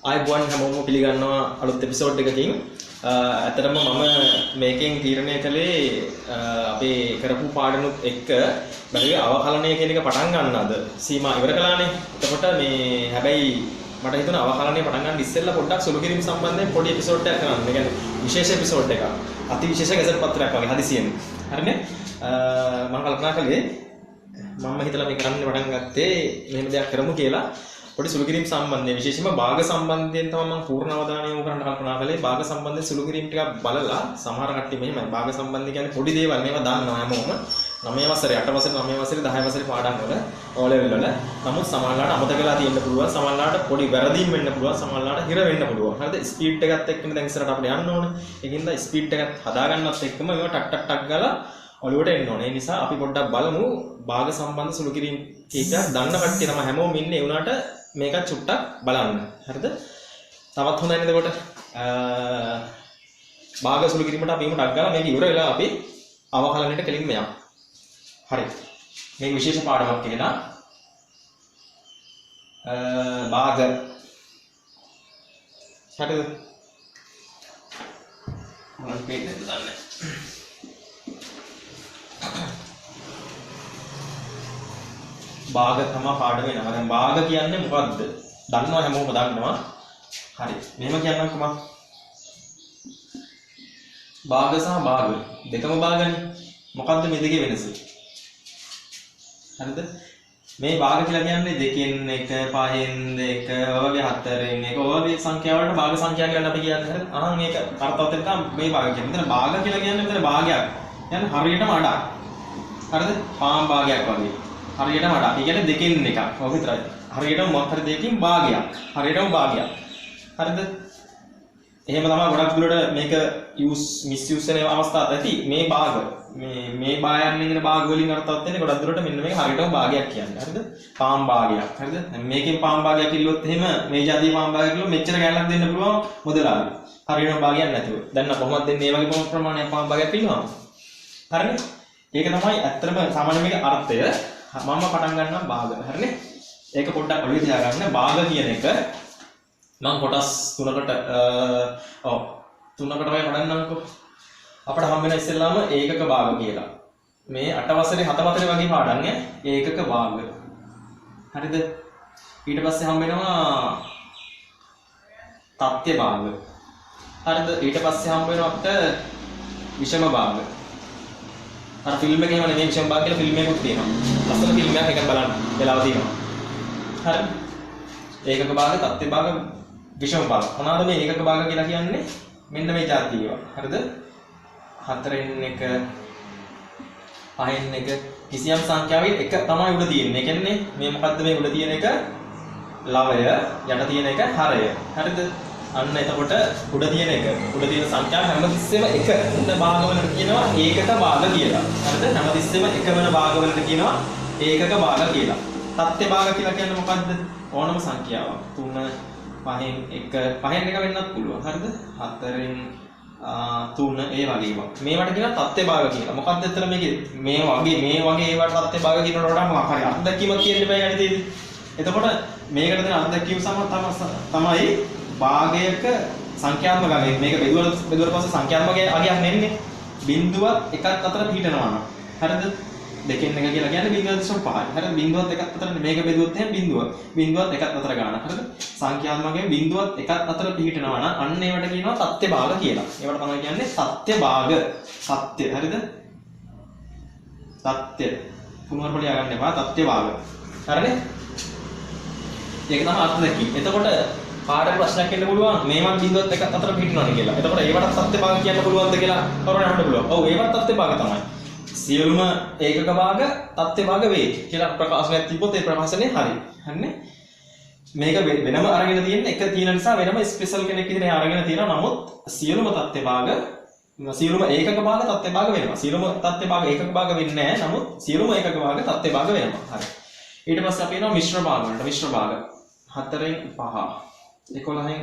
ආයිබෝන් හැමෝම පිළිගන්නවා අලුත් එපිසෝඩ් එකකින්. ඇත්තටම මම මේකෙන් තීරණය කළේ අපේ කරපු පාඩනුත් එක්ක බැලුවේ අවකලනය කියන එක පටන් ගන්න අද සීමා ඉවර කළානේ. එතකොට මේ හැබැයි මට හිතුණා අවකලනය පටන් ගන්න ඉස්සෙල්ලා පොඩ්ඩක් සුළු කිරීම සම්බන්ධයෙන් පොඩි එපිසෝඩ් එකක් කරන්න. ඒ කියන්නේ විශේෂ එපිසෝඩ් එකක්. අති විශේෂ ගැසට් පත්‍රයක් වගේ හදිසියෙන්. හරිනේ? මම කල්පනා කළේ මම හිතලා මේ කරන්න පටන් ගත්තේ මෙහෙම දෙයක් කරමු කියලා. පොඩි සුළු කිරීම සම්බන්ධයෙන් විශේෂයෙන්ම භාග සම්බන්ධයෙන් තමයි මම පූර්ණ අවධානය යොමු කරන්න කල්පනා කළේ. භාග සම්බන්ධයෙන් සුළු කිරීම ටිකක් බලලා සමහර කට්ටිය මෙහෙමයි භාග සම්බන්ධ කියන්නේ පොඩි දේවල් මේවා දන්නවා හැමෝම. 9 වසරේ 8 වසරේ 9 වසරේ 10 වසරේ පාඩම් වල O level වල. නමුත් සමහරලාට අමතක වෙලා තියෙන්න පුළුවන්. සමහරලාට පොඩි වැරදීම් වෙන්න පුළුවන්. සමහරලාට හිර වෙන්න පුළුවන්. හරිද? ස්පීඩ් එකත් එක්කම දැන් ඉස්සරහට අපිට යන්න ඕනේ. ඒකින්ද ස්පීඩ් එකත් හදාගන්නත් එක්කම මේවා ටක් ටක් ටක් ගාලා ඔළුවට එන්න ඕනේ. ඒ නිසා අපි පොඩ්ඩක් බලමු භාග සම්බන්ධ සුළු කිරීම කීපයක් දන්න කට්ටිය තමයි හැමෝම ඉන්නේ. ඒ උනාට මේකත් චුට්ටක් බලන්න. හරිද? තවත් හොඳයි නේද කොට? භාග සුළු කිරීමට අපි ටක් ගාලා මේක ඉවර වෙලා අපි අවකලනයට කෙලින්ම යමු. හරි. මේ විශේෂ පාඩමක් කියලා භාග හරිද? මොනවද කියන්නේ දන්නේ? භාග තමයි පාඩම වෙනවා. දැන් භාග කියන්නේ මොකද්ද? දන්නවා හැමෝම දන්නවා. හරි. මෙහෙම කියන්නම්කම. භාග සහ භාග දෙකම භාගනේ. මොකද්ද මේ දෙකේ වෙනස? හරිද? මේ භාග කියලා කියන්නේ 2න් 1, 5න් 2, ඔයගේ 4න් 1, ඔයගේ සංඛ්‍යා වලට භාග සංඛ්‍යා කියලා අපි කියන්නේ. හරිද? අහන් මේක අර්ථවත් එක්ක මේ භාග කියන්නේ. මෙතන භාග කියලා කියන්නේ මෙතන භාගයක්. يعني හරියටම අඩක්. හරිද? පාම් භාගයක් වගේ. හරියටම අඩක්. ඒ කියන්නේ 2න් 1ක්. ඔක විතරයි. හරියටම මොකක් හරි දෙකකින් භාගයක්. හරියටම භාගයක්. හරිද? එහෙම තමයි ගොඩක් දුරට මේක මිස්යූස් වෙන අවස්ථාවක් ඇති. මේ භාග මේ භායන් ඉන්න භාග වලින් අර්ථවත් වෙන්නේ ගොඩක් දුරට මෙන්න මේක හරියටම භාගයක් කියන්නේ. හරිද? පාම් භාගයක්. හරිද? දැන් මේකෙන් පාම් භාගයක් කිල්ලුවොත් එහෙම මේ જાතිය පාම් භාගයක් කිල්ලුවොත් මෙච්චර ගෑනක් දෙන්න පුළුවන් මුදලාලි. හරියටම භාගයක් නැතුව. දැන් කොහොමද දෙන්නේ මේ වගේ ප්‍රමාණයක් පාම් භාගයක් කිල්ලුවාම? හරිනේ? ඒක තමයි ඇත්තටම සාමාන්‍ය මේකේ අර්ථය. මම පටන් ගන්නවා භාග. හරිනේ? ඒක පොඩ්ඩක් ඔළුවේ තියාගන්න. භාග කියන එක මම කොටස් තුනකට තුනකට වගේ පටන්ගන්නම්කෝ. අපිට හම් වෙන ඉස්සෙල්ලාම ඒකක භාග කියලා. මේ 8 වසරේ 7 වසරේ වගේ පාඩම් ඒකක භාග. හරිද? ඊට පස්සේ හම් වෙනවා තත්ත්‍ය භාග. හරිද? ඊට පස්සේ හම් වෙනවා අපිට විෂම භාග. අර ෆිල්ම් එකේ වනේ මේ විෂම භාග කියලා ෆිල්ම් එකක් තියෙනවා. ලස්සන ෆිල්ම් එකක් එකක් බලන්න වෙලාව තියෙනවා. හරි? ඒකක භාග, තත්ත්‍ය භාග, විෂම භාග. මොනවාද මේ ඒකක භාග කියලා කියන්නේ? මෙන්න මේ જાති ඒවා. හරිද? 4න් 1, 5න් 1 කිසියම් සංඛ්‍යාවේ එක තමයි උඩ තියෙන්නේ. ඒ කියන්නේ මේ මොකද්ද මේ උඩ තියෙන එක? ලවය, යට තියෙන එක හරය. හරිද? අන්න එතකොට උඩ තියෙන එක උඩ තියෙන සංඛ්‍යාව හැමතිස්සෙම එක උඩ භාගවලට කියනවා ඒකක භාග කියලා. හරිද? හැමතිස්සෙම එක වෙන භාගවලට කියනවා ඒකක භාග කියලා. තත්ත්‍ය භාග කියලා කියන්නේ මොකද්ද? ඕනම සංඛ්‍යාවක් 3, 5න් 1, 5න් 1 වෙන්නත් පුළුවන්. හරිද? 4න් 3 ඒ වගේ ඒවා. මේවට කියනවා තත්ත්‍ය භාග කියලා. මොකක්ද ඇත්තට මේකේ මේ වගේ ඒවට තත්ත්‍ය භාග කියනකොට වඩා මොකක් හරි අත්දැකීමක් කියන්න බෑ ගණිතේදී. එතකොට මේකට දෙන අත්දැකීම තමයි භාගයක සංඛ්‍යාත්මක අගය. මේක බෙදුවට පස්සේ සංඛ්‍යාත්මක අගයක් නෙන්නේ. බිඳුවත් එකක් අතර පිහිටනවා නම්. හරිද? 2න් 1 කියලා කියන්නේ 0.5. හරිද? බිඳුවත් එකක් අතර මේක බෙදුවොත් එහෙනම් බිඳුවත් එකක් අතර ගන්න. හරිද? සංඛ්‍යාත්මකයෙන් බිඳුවත් එකක් අතර පිහිටනවා නම් අන්න ඒවට කියනවා තත්ත්‍ය භාග කියලා. ඒවට තමයි කියන්නේ සත්‍ය භාග. සත්‍ය. හරිද? සත්‍ය. පුනර්පල ලියාගන්න එපා. තත්ත්‍ය භාග. හරිනේ? ඒක තමයි අර්ථ දැක්කේ. එතකොට පාඩම ප්‍රශ්නයක් එන්න පුළුවන් මේවත් බිඳුවත් එකක් අතර පිහිටනවානේ කියලා. එතකොට ඒවට සත්‍ය භාග කියන්න පුළුවන්ද කියලා කවුරුහරි අහන්න පුළුවන්. ඔව් ඒවත් සත්‍ය භාග තමයි. සියලුම ඒකක භාග තත්ත්‍ය භාග වේ කියලා ප්‍රකාශනයක් තිබ්බොත් ඒ ප්‍රකාශනය හරි. හරිනේ? මේක වෙනම අරගෙන තියෙන එක තියෙන නිසා වෙනම ස්පෙෂල් කෙනෙක් විදිහට අරගෙන තියෙනවා. නමුත් සියලුම තත්ත්‍ය භාග සියලුම ඒකක භාග තත්ත්‍ය භාග වෙනවා. සියලුම තත්ත්‍ය භාග ඒකක භාග වෙන්නේ නැහැ. නමුත් සියලුම ඒකක භාග තත්ත්‍ය භාග වෙනවා. හරි. ඊට පස්සේ අපි එනවා මිශ්‍ර භාග වලට. මිශ්‍ර භාග 4න් 5 11න්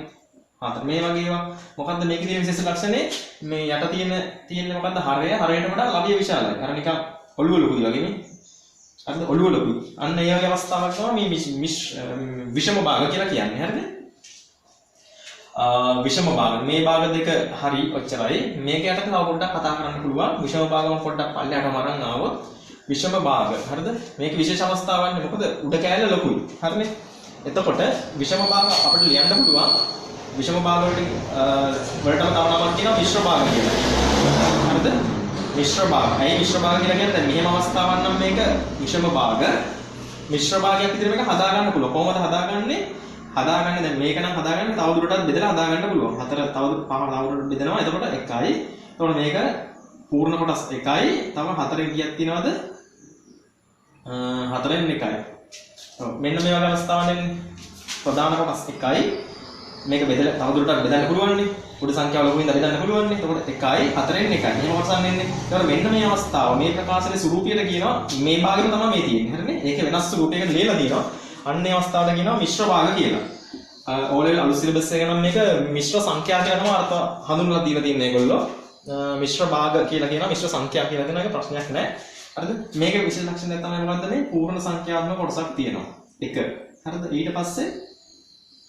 4 මේ වගේ ඒවා. මොකද්ද මේකේ තියෙන විශේෂ ලක්ෂණේ? මේ යට තියෙන මොකද්ද? හරයට වඩා ලවිය විශාලයි. අර නිකන් ඔළුව ලොකුයි වගේ නේ. හරිද? ඔළුව ලොකුයි. අන්න ඒ වගේ අවස්ථාවක් තමයි මේ විෂම භාග කියලා කියන්නේ. හරිද? විෂම භාග මේ භාග දෙක හරි ඔච්චරයි මේක යටතේ තව පොඩ්ඩක් කතා කරන්න පුළුවන් විෂම භාගම පොඩ්ඩක් පල්ලෙහාට මරන් ආවොත් විෂම භාග හරිද මේක විශේෂ අවස්ථාවක් මොකද උඩ කෑල්ල ලොකුයි හරිනේ එතකොට විෂම භාග අපිට ලියන්න පුළුවන් විෂම භාග වලට වලටම තව නමක් කියනවා මිශ්‍ර භාග කියලා හරිද මිශ්‍ර භාග ඇයි මිශ්‍ර භාග කියලා කියන්නේ මෙහෙම අවස්ථාවක් නම් මේක විෂම භාග මිශ්‍ර භාගයක් විදිහට මේක හදා ගන්න පුළුවන් කොහොමද හදාගන්නේ හදාගන්නේ දැන් මේක නම් හදාගන්නේ තව දුරටත් බෙදලා හදා ගන්න පුළුවන්. හතර තව පහ තව දුරටත් බෙදනවා. එතකොට 1යි. එතකොට මේක පූර්ණ කොටස් 1යි. තව 4න් කීයක් තියෙනවද? 4න් 1යි. ඔව් මෙන්න මේ වගේ අවස්ථාවකින් ප්‍රධාන කොටස් 1යි. මේක බෙදලා තව දුරටත් බෙදන්න පුළුවන් නේ. උඩ සංඛ්‍යාව ලොකු වෙනද බෙදන්න පුළුවන් නේ. එතකොට 1යි 4න් 1යි. එහෙම කොටසක් වෙන්නේ. එතකොට මෙන්න මේ අවස්ථාව මේ ප්‍රකාශනයේ ස්වරූපයට කියනවා මේ භාගෙම තමයි මේ තියෙන්නේ. හරිනේ? ඒකේ වෙනස් ස්වරූපයකට ලියලා තියෙනවා. අන්නේ අවස්ථාවට කියනවා මිශ්‍ර භාග කියලා. O level අලුත් සිලබස් එක නම් මේක මිශ්‍ර සංඛ්‍යා කියලා තමයි අර්ථ හඳුන්වලා දීලා තියෙන්නේ ඒගොල්ලෝ. මිශ්‍ර භාග කියලා කියනවා මිශ්‍ර සංඛ්‍යා කියලා දෙන එක ප්‍රශ්නයක් නෑ. හරිද? මේකේ විශේෂ ලක්ෂණය තමයි මොකද්ද මේ පූර්ණ සංඛ්‍යාත්මක කොටසක් තියෙනවා. 1. හරිද? ඊට පස්සේ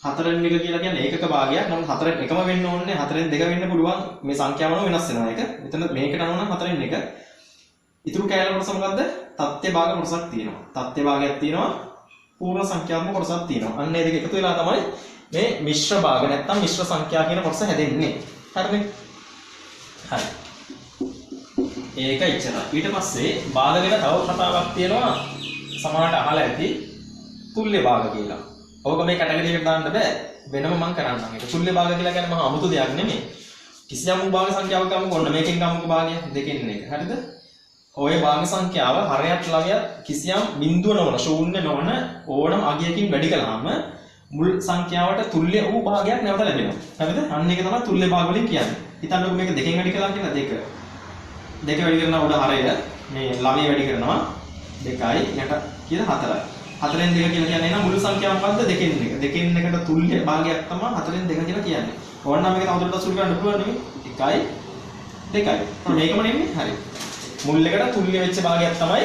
4න් 1 කියලා කියන්නේ ඒකක භාගයක්. නමුත් 4න් 1ම වෙන්න ඕනේ 4න් 2 වෙන්න පුළුවන්. මේ සංඛ්‍යාව අනුව වෙනස් වෙනවා ඒක. මෙතන මේකට අනුව නම් 4න් 1. ඉතුරු කෑල්ල කොටස මොකද්ද? තත්ත්‍ය භාග කොටසක් තියෙනවා. තත්ත්‍ය භාගයක් තියෙනවා. පූර්ණ සංඛ්‍යාත්මක කොටසක් තියෙනවා. අන්න ඒ දෙක එකතු වෙලා තමයි මේ මිශ්‍ර භාග නැත්නම් මිශ්‍ර සංඛ්‍යා කියන කොටස හැදෙන්නේ. හරිනේ? හරි. ඒක ඉච්චරයි. ඊට පස්සේ භාග ගැන තව කතාවක් තියෙනවා. සමහරට අහලා ඇති තුල්්‍ය භාග කියලා. ඕක මේ කැටගරි එකට දාන්න බෑ. වෙනම මම කරන්නම්. ඒක තුල්්‍ය භාග කියලා කියන්නේ මහා අමුතු දෙයක් නෙමෙයි. කිසියම් භාග සංඛ්‍යාවක් ගමුකෝ. ඔන්න මේකෙන් ගමුකෝ භාගය දෙකෙන් එක. හරිද? ඔය භාග සංඛ්‍යාව හරයක් ළමයා කිසියම් බිඳුව නොවන ශූන්‍ය නොවන ඕනම අගයකින් වැඩි කළාම මුල් සංඛ්‍යාවට තුල්්‍ය වූ භාගයක් නැවත ලැබෙනවා. හරිද? අන්න ඒක තමයි තුල්්‍ය භාග වලින් කියන්නේ. හිතන්නකෝ මේක දෙකෙන් වැඩි කළා කියලා දෙක. දෙක වැඩි කරනවා උඩ හරය මේ ළමයා වැඩි කරනවා 2යි යට කියලා 4යි. 4න් 2 කියලා කියන්නේ නම් මුල් සංඛ්‍යාව මොකද්ද? දෙකෙන් එක. දෙකෙන් එකට තුල්්‍ය භාගයක් තමයි 4න් 2 කියලා කියන්නේ. ඕනනම් මේක තවදුරටත් සුළු කරන්න පුළුවන් නෙමෙයි. 1යි 2යි. මේකම නෙමෙයි. හරි. මුල් එකට තුල්්‍ය වෙච්ච භාගයක් තමයි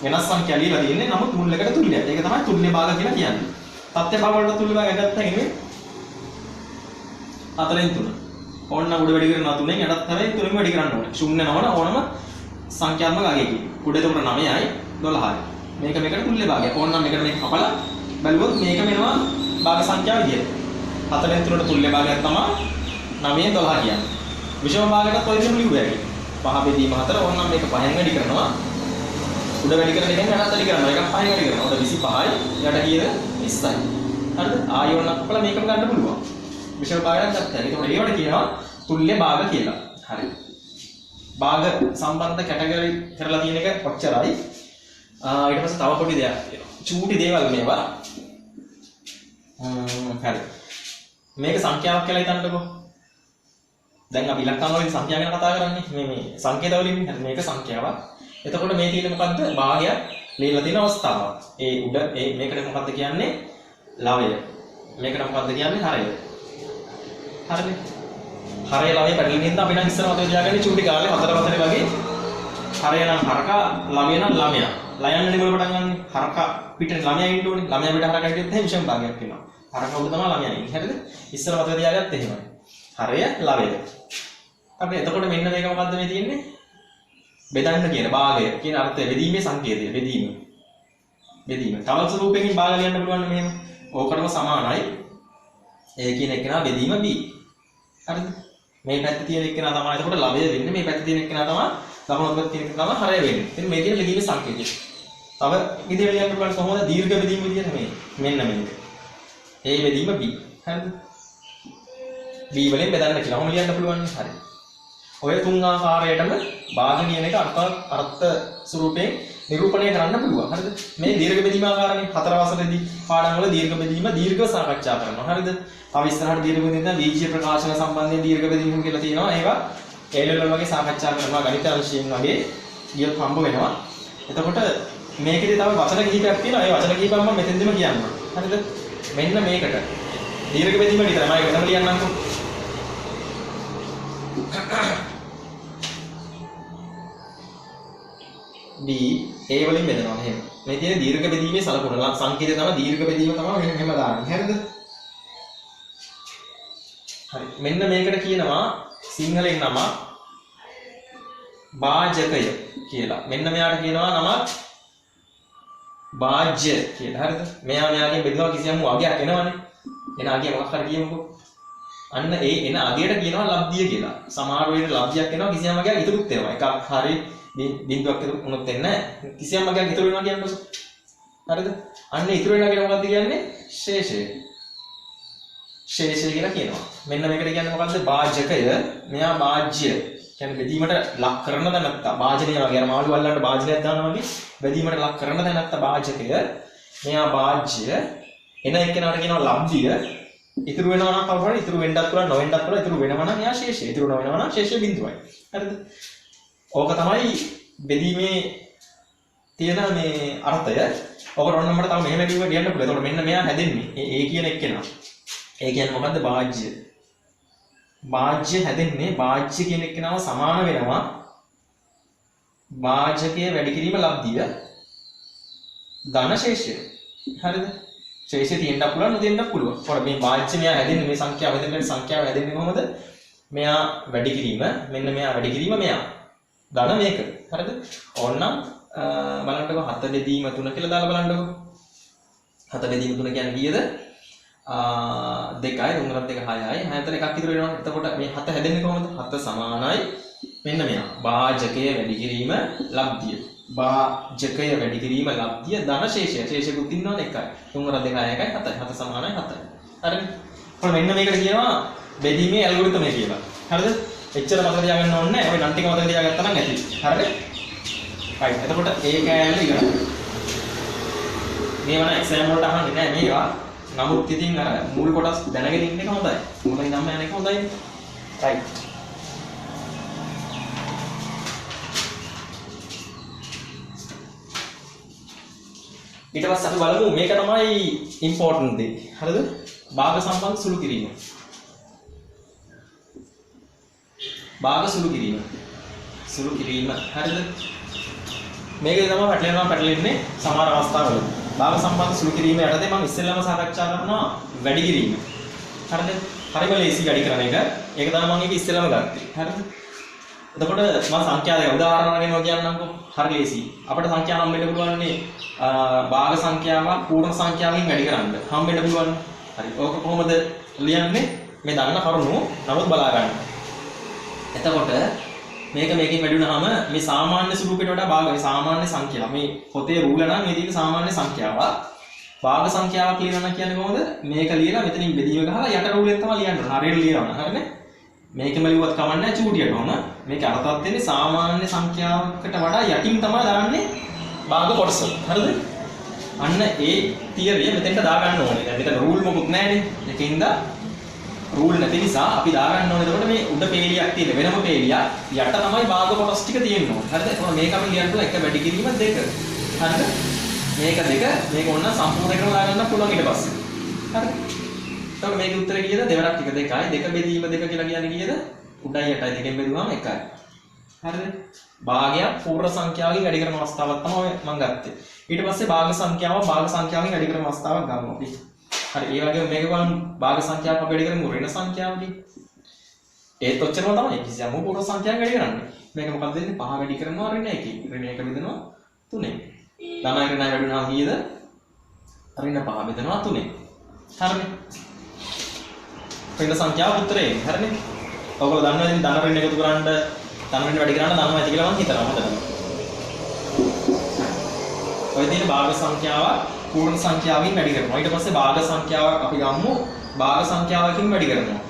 වෙනස් සංඛ්‍යා ලියලා තියෙන්නේ. නමුත් මුල් එකට තුල්්‍යයි. ඒක තමයි තුල්්‍ය භාග කියලා කියන්නේ. තත්ත්‍ය භාග වලට තුල්්‍ය භාගයක් ගත්තා නෙමෙයි. 4න් 3. ඕන්න උඩ වැඩි කරනවා 3න් යටත් හැබැයි 3න් වැඩි කරන්න ඕනේ. ශූන්‍ය නොවන ඕනම සංඛ්‍යාත්මක අගයකින්. උඩ එතකොට 9යි 12යි. මේක මේකට තුල්්‍ය භාගයක්. ඕන්නම් මේකට මේක කපලා බැලුවොත් මේක වෙනවා භාග සංඛ්‍යාව විදියට. 4න් 3ට තුල්්‍ය භාගයක් තමයි 9න් 12 කියන්නේ. විෂම භාගයකට ඔය විදිහම ලියුවා ඒක. 5 බෙදීම 4 ඕනනම් මේක 5න් වැඩි කරනවා. උඩ වැඩි කරන එකෙන් යටත් වැඩි කරනවා. ඒක 5න් වැඩි කරනවා. උඩ 25යි යට කීයද 20යි. හරිද? ආයෙ ඕනනම් කපලා මේකම ගන්න පුළුවන්. විෂම භාගයක් ගත්තා. ඒකට ඒවට කියනවා තුල්්‍ය භාග කියලා. හරි. භාග සම්බන්ධ කැටගරි කරලා තියෙන එක ඔච්චරයි. ඊට පස්සේ තව පොඩි දෙයක් තියෙනවා. චූටි දේවල් මේවා. හරි. මේක සංඛ්‍යාවක් කියලා හිතන්නකෝ. දැන් අපි ඉලක්කම් වලින් සංඛ්‍යා ගැන කතා කරන්නේ මේ සංකේත වලින් මේක සංඛ්‍යාවක්. එතකොට මේ තියෙන්නේ මොකද්ද? භාගයක් ලියලා තියෙන අවස්ථාවක්. ඒ උඩ මේකට මොකද්ද කියන්නේ? ලවය. මේකට මොකද්ද කියන්නේ? හරය. හරිනේ. හරය ලවය පැටලෙනින්ද අපි නම් ඉස්සර මතක තියාගන්නේ චූටි කාලේ 4 වසරේ වගේ. හරය නම් හරකා, ලවය නම් ළමයා. ලයන්නේ මොකද පටන් ගන්නෙ? හරකා පිටේ ළමයා ඉන්න ඕනේ. ළමයා පිට හරකා හිටියොත් එහෙම විෂම භාගයක් වෙනවා. හරකා උඩ තමයි ළමයා ඉන්නේ. හරිද? ඉස්සර මතක තියාගත්තේ එහෙමයි. හරය ලවය. අපි එතකොට මෙන්න මේක මොකද්ද මේ තියෙන්නේ? බෙදන්න කියන භාගය කියන අර්ථය බෙදීමේ සංකේතය බෙදීම. බෙදීම. තවත් ස්වරූපයකින් භාග ලියන්න පුළුවන් මෙහෙම. ඕකටම සමානයි. ඒ කියන එක නා බෙදීම B. හරිද? මේ පැත්තේ තියෙන එක නා තමයි එතකොට ලවය වෙන්නේ. මේ පැත්තේ තියෙන එක නා තමයි දකුණු අතට තියෙන එක තමයි හරය වෙන්නේ. ඉතින් මේ කියන බෙදීමේ සංකේතය. තව විදිහට ලියන්න පුළුවන් කොහොමද? දීර්ඝ බෙදීම විදියට මේ. මෙන්න මේක. ඒ බෙදීම B. හරිද? B වලින් බෙදන්න කියලා. ඔහොම ලියන්න පුළුවන්. හරි. ඔය තුන් ආකාරයටම භාග කියන එක අර්ථ ස්වරූපයෙන් නිරූපණය කරන්න පුළුවන්. හරිද? මේ දීර්ඝ බෙදීම ආකාරනේ 4 වසරේදී පාඩම් වල දීර්ඝ සාකච්ඡා කරනවා. හරිද? තව ඉස්සරහට දීර්ඝ බෙදීම දැන් බීජීය ප්‍රකාශන සම්බන්ධයෙන් දීර්ඝ බෙදීම කියලා තියෙනවා. ඒවා A level වගේ සාකච්ඡා කරනවා ගණිත අංශයෙන් වගේ ගියොත් හම්බ වෙනවා. එතකොට මේකේදී තව වචන කිහිපයක් තියෙනවා. ඒ වචන කිහිපයක් මම මෙතෙන්දිම කියන්නම්. හරිද? මෙන්න මේකට දීර්ඝ බෙදීම විතරයි. මම වෙනම ලියන්නම්කෝ. B A වලින් බෙදනවා මෙහෙම. මේ තියෙන දීර්ඝ බෙදීමේ සලකුණ සංකේතය තමයි දීර්ඝ බෙදීම තමයි මෙහෙම දාන්නේ. හරිද? හරි. මෙන්න මේකට කියනවා සිංහලෙන් නම වාජකය කියලා. මෙන්න මෙයාට කියනවා නම වාජ්‍ය කියලා. හරිද? මෙයාගෙන් බෙදනවා කිසියම් වගයක් එනවනේ. එන අගය මොකක් හරි කියමුකෝ. අන්න ඒ එන අගයට කියනවා ලබ්ධිය කියලා. සමහර වෙලට ලබ්ධියක් එනවා කිසියම් වගයක් ඉතුරුත් වෙනවා. එකක් හරි බිඳුවක් ඉතුරු වුණොත් වෙන්නේ නැහැ. කිසියම් වගයක් ඉතුරු වෙනවා කියන්නේ. හරිද? අන්න ඉතුරු වෙනවා කියන මොකක්ද කියන්නේ? ශේෂය. ශේෂය කියලා කියනවා. මෙන්න මේකට කියන්නේ මොකද්ද? වාජකය. මෙයා වාජ්‍ය. කියන්නේ බෙදීමට ලක් කරන දැනත්තා. වාජනය වගේ අර මාළු අල්ලන්න වාජනයක් දානවා වගේ බෙදීමට ලක් කරන දැනත්තා වාජකය. මෙයා වාජ්‍ය. එන එක්කෙනාට කියනවා ලබ්ධිය. ඉතුරු වෙනවා නම් කවුරු හරි ඉතුරු වෙන්නත් පුළුවන් නොවෙන්නත් පුළුවන්. ඉතුරු වෙනවා නම් එයා ශේෂය. ඉතුරු නොවෙනවා නම් ශේෂය බිඳුවයි. හරිද? ඕක තමයි බෙදීමේ තියෙන මේ අර්ථය. ඔකට ඔන්න මට තව මෙහෙම කිව්ව කියන්න පුළුවන්. එතකොට මෙන්න මෙයා හැදෙන්නේ. ඒ කියන එක්කෙනා. ඒ කියන්නේ මොකද්ද? වාජ්‍ය. වාජ්‍ය හැදෙන්නේ වාජ්‍ය කියන එක්කෙනාව සමාන වෙනවා වාජකයේ වැඩි කිරීම ලබ්ධිය ධන ශේෂය. හරිද? ශේෂය තියෙන්න පුළුවන් නොතෙන්න පුළුවන්. ඔර මේ වාජ්‍ය මෙයා හැදෙන්නේ මේ සංඛ්‍යාව හැදෙන්නේ සංඛ්‍යාව හැදෙන්නේ කොහොමද? මෙයා වැඩි කිරීම මෙන්න මෙයා වැඩි කිරීම මෙයා ධන මේක. හරිද? ඕන්නම් බලන්නකො 7 බෙදීම 3 කියලා දාලා බලන්නකො. 7 බෙදීම 3 කියන්නේ කීයද? 2යි 3 2 6යි 6 එකක් ඉතුරු වෙනවා. එතකොට මේ 7 හැදෙන්නේ කොහොමද? 7 සමානයි මෙන්න මෙයා වාජකයේ වැඩි කිරීම ලබ්ධිය. වාජකයේ වැඩි කිරීම ලබ්ධිය ධන ශේෂය. ශේෂකුත් ඉන්නවනේ 1යි. 3 2 6 1යි 7යි. 7 සමානයි 7යි. හරිද? කොහොම මෙන්න මේකට කියනවා බෙදීමේ ඇල්ගොරිතමය කියලා. හරිද? එච්චර මතක තියාගන්න ඕනේ නැහැ. ඔය නම් ටික මතක තියාගත්තා නම් ඇති. හරිද? right. එතකොට ඒ කෑල්ල ඉවරයි. මේවා නම් එක්සෑම් වලට අහන්නේ නැහැ මේවා. නමුත් ඉතින් අර මූල කොටස් දැනගෙන ඉන්න එක හොඳයි. මොකද නම් යන එක හොඳයි. right. ඊට පස්සේ අපි බලමු මේක තමයි ඉම්පෝටන්ට් දේ. හරිද? භාග සම්බන්ධ සුළු කිරීම. භාග සුළු කිරීම. සුළු කිරීම. හරිද? මේකේ තමයි පැටලෙන්නේ සමහර අවස්ථාවල. භාග සම්බන්ධ සුළු කිරීම යටතේ මම ඉස්සෙල්ලාම සාකච්ඡා කරනවා වැඩි කිරීම. හරිද? හරිම ලේසි වැඩි කරන එක. ඒක තමයි මම ඒක ඉස්සෙල්ලාම ගත්තේ. හරිද? එතකොට මම සංඛ්‍යා දෙක උදාහරණ ගෙනවා කියන්නම්කෝ. හරි ලේසි. අපිට සංඛ්‍යා හම්බෙන්න පුළුවන්නේ භාග සංඛ්‍යාවක් පූර්ණ සංඛ්‍යාවකින් වැඩි කරන්න. හම්බෙන්න පුළුවන්. හරි. ඕක කොහොමද ලියන්නේ? මේ දන්න කරුණු නමුත් බලා ගන්න. එතකොට මේක මේකෙන් වැඩි වුණාම මේ සාමාන්‍ය ස්වරූපයට වඩා භාග සාමාන්‍ය සංඛ්‍යාව මේ පොතේ රූල නම් මේ තියෙන සාමාන්‍ය සංඛ්‍යාව භාග සංඛ්‍යාවක් ලියනවා කියන්නේ කොහොමද? මේක ලියලා මෙතනින් බෙදීම ගහලා යට රූලෙන් තමයි ලියන්න ඕන. හරියට ලියනවා. හරිනේ? මේකම ලියුවත් කමන්නේ නැහැ චූටියට ඕන. මේක අර්ථවත් වෙන්නේ සාමාන්‍ය සංඛ්‍යාවකට වඩා යටින් තමයි දාන්නේ භාග කොටස. හරිද? අන්න ඒ තියරිය මෙතෙන්ට දා ගන්න ඕනේ. දැන් මෙතන රූල් මොකුත් නැහැනේ. ඒකින්ද රූල් නැති නිසා අපි දා ගන්න ඕනේ. එතකොට මේ උඩ පේලියක් තියෙන වෙනම පේලියක් යට තමයි භාග කොටස් ටික තියෙන්න ඕනේ. හරිද? එතකොට මේක අපි ලියන්න පුළුවන් එක වැඩි කිරීම 2. හරිද? මේක 2 මේක ඕන සම්පූර්ණයෙන්ම දා ගන්න පුළුවන් ඊට පස්සේ. හරිද? එතකොට මේකේ උත්තරේ කීයද? දෙවරක් ටික 2යි. 2 බෙදීම 2 කියලා කියන්නේ කීයද? උඩයි යටයි දෙකෙන් බෙදුවාම 1යි. හරිද? භාගයක් පූර්ණ සංඛ්‍යාවකින් වැඩි කරන අවස්ථාවක් තමයි මම ගත්තේ. ඊට පස්සේ භාග සංඛ්‍යාව භාග සංඛ්‍යාවකින් වැඩි කරන අවස්ථාවක් ගන්නවා අපි. හරි ඒ වගේම මේක බලමු භාග සංඛ්‍යාවක් අපි වැඩි කරමු ඍණ සංඛ්‍යාවකින්. ඒත් ඔච්චරම තමයි කිසියම් පූර්ණ සංඛ්‍යාවක් වැඩි කරන්නේ. මේක මොකක්ද වෙන්නේ? 5 වැඩි කරනවා ඍණ 1කින්. ඍණ 1 බෙදෙනවා 3ෙන්. ධන 1 වැඩි වෙනවා කීයද? ඍණ 5 බෙදෙනවා 3ෙන්. හරිනේ? ඍණ සංඛ්‍යාව උත්තරේ. හරිනේ? ඔයගොල්ලෝ දන්නවා ඉතින් ධන ඍණ එකතු කරන්න ධන ඍණ වැඩි කරන්න ධනම ඇති කියලා මම හිතනවා හොඳට. ඔය තියෙන භාග සංඛ්‍යාව පූර්ණ සංඛ්‍යාවකින් වැඩි කරනවා. ඊට පස්සේ භාග සංඛ්‍යාවක් අපි ගමු භාග සංඛ්‍යාවකින් වැඩි කරනවා.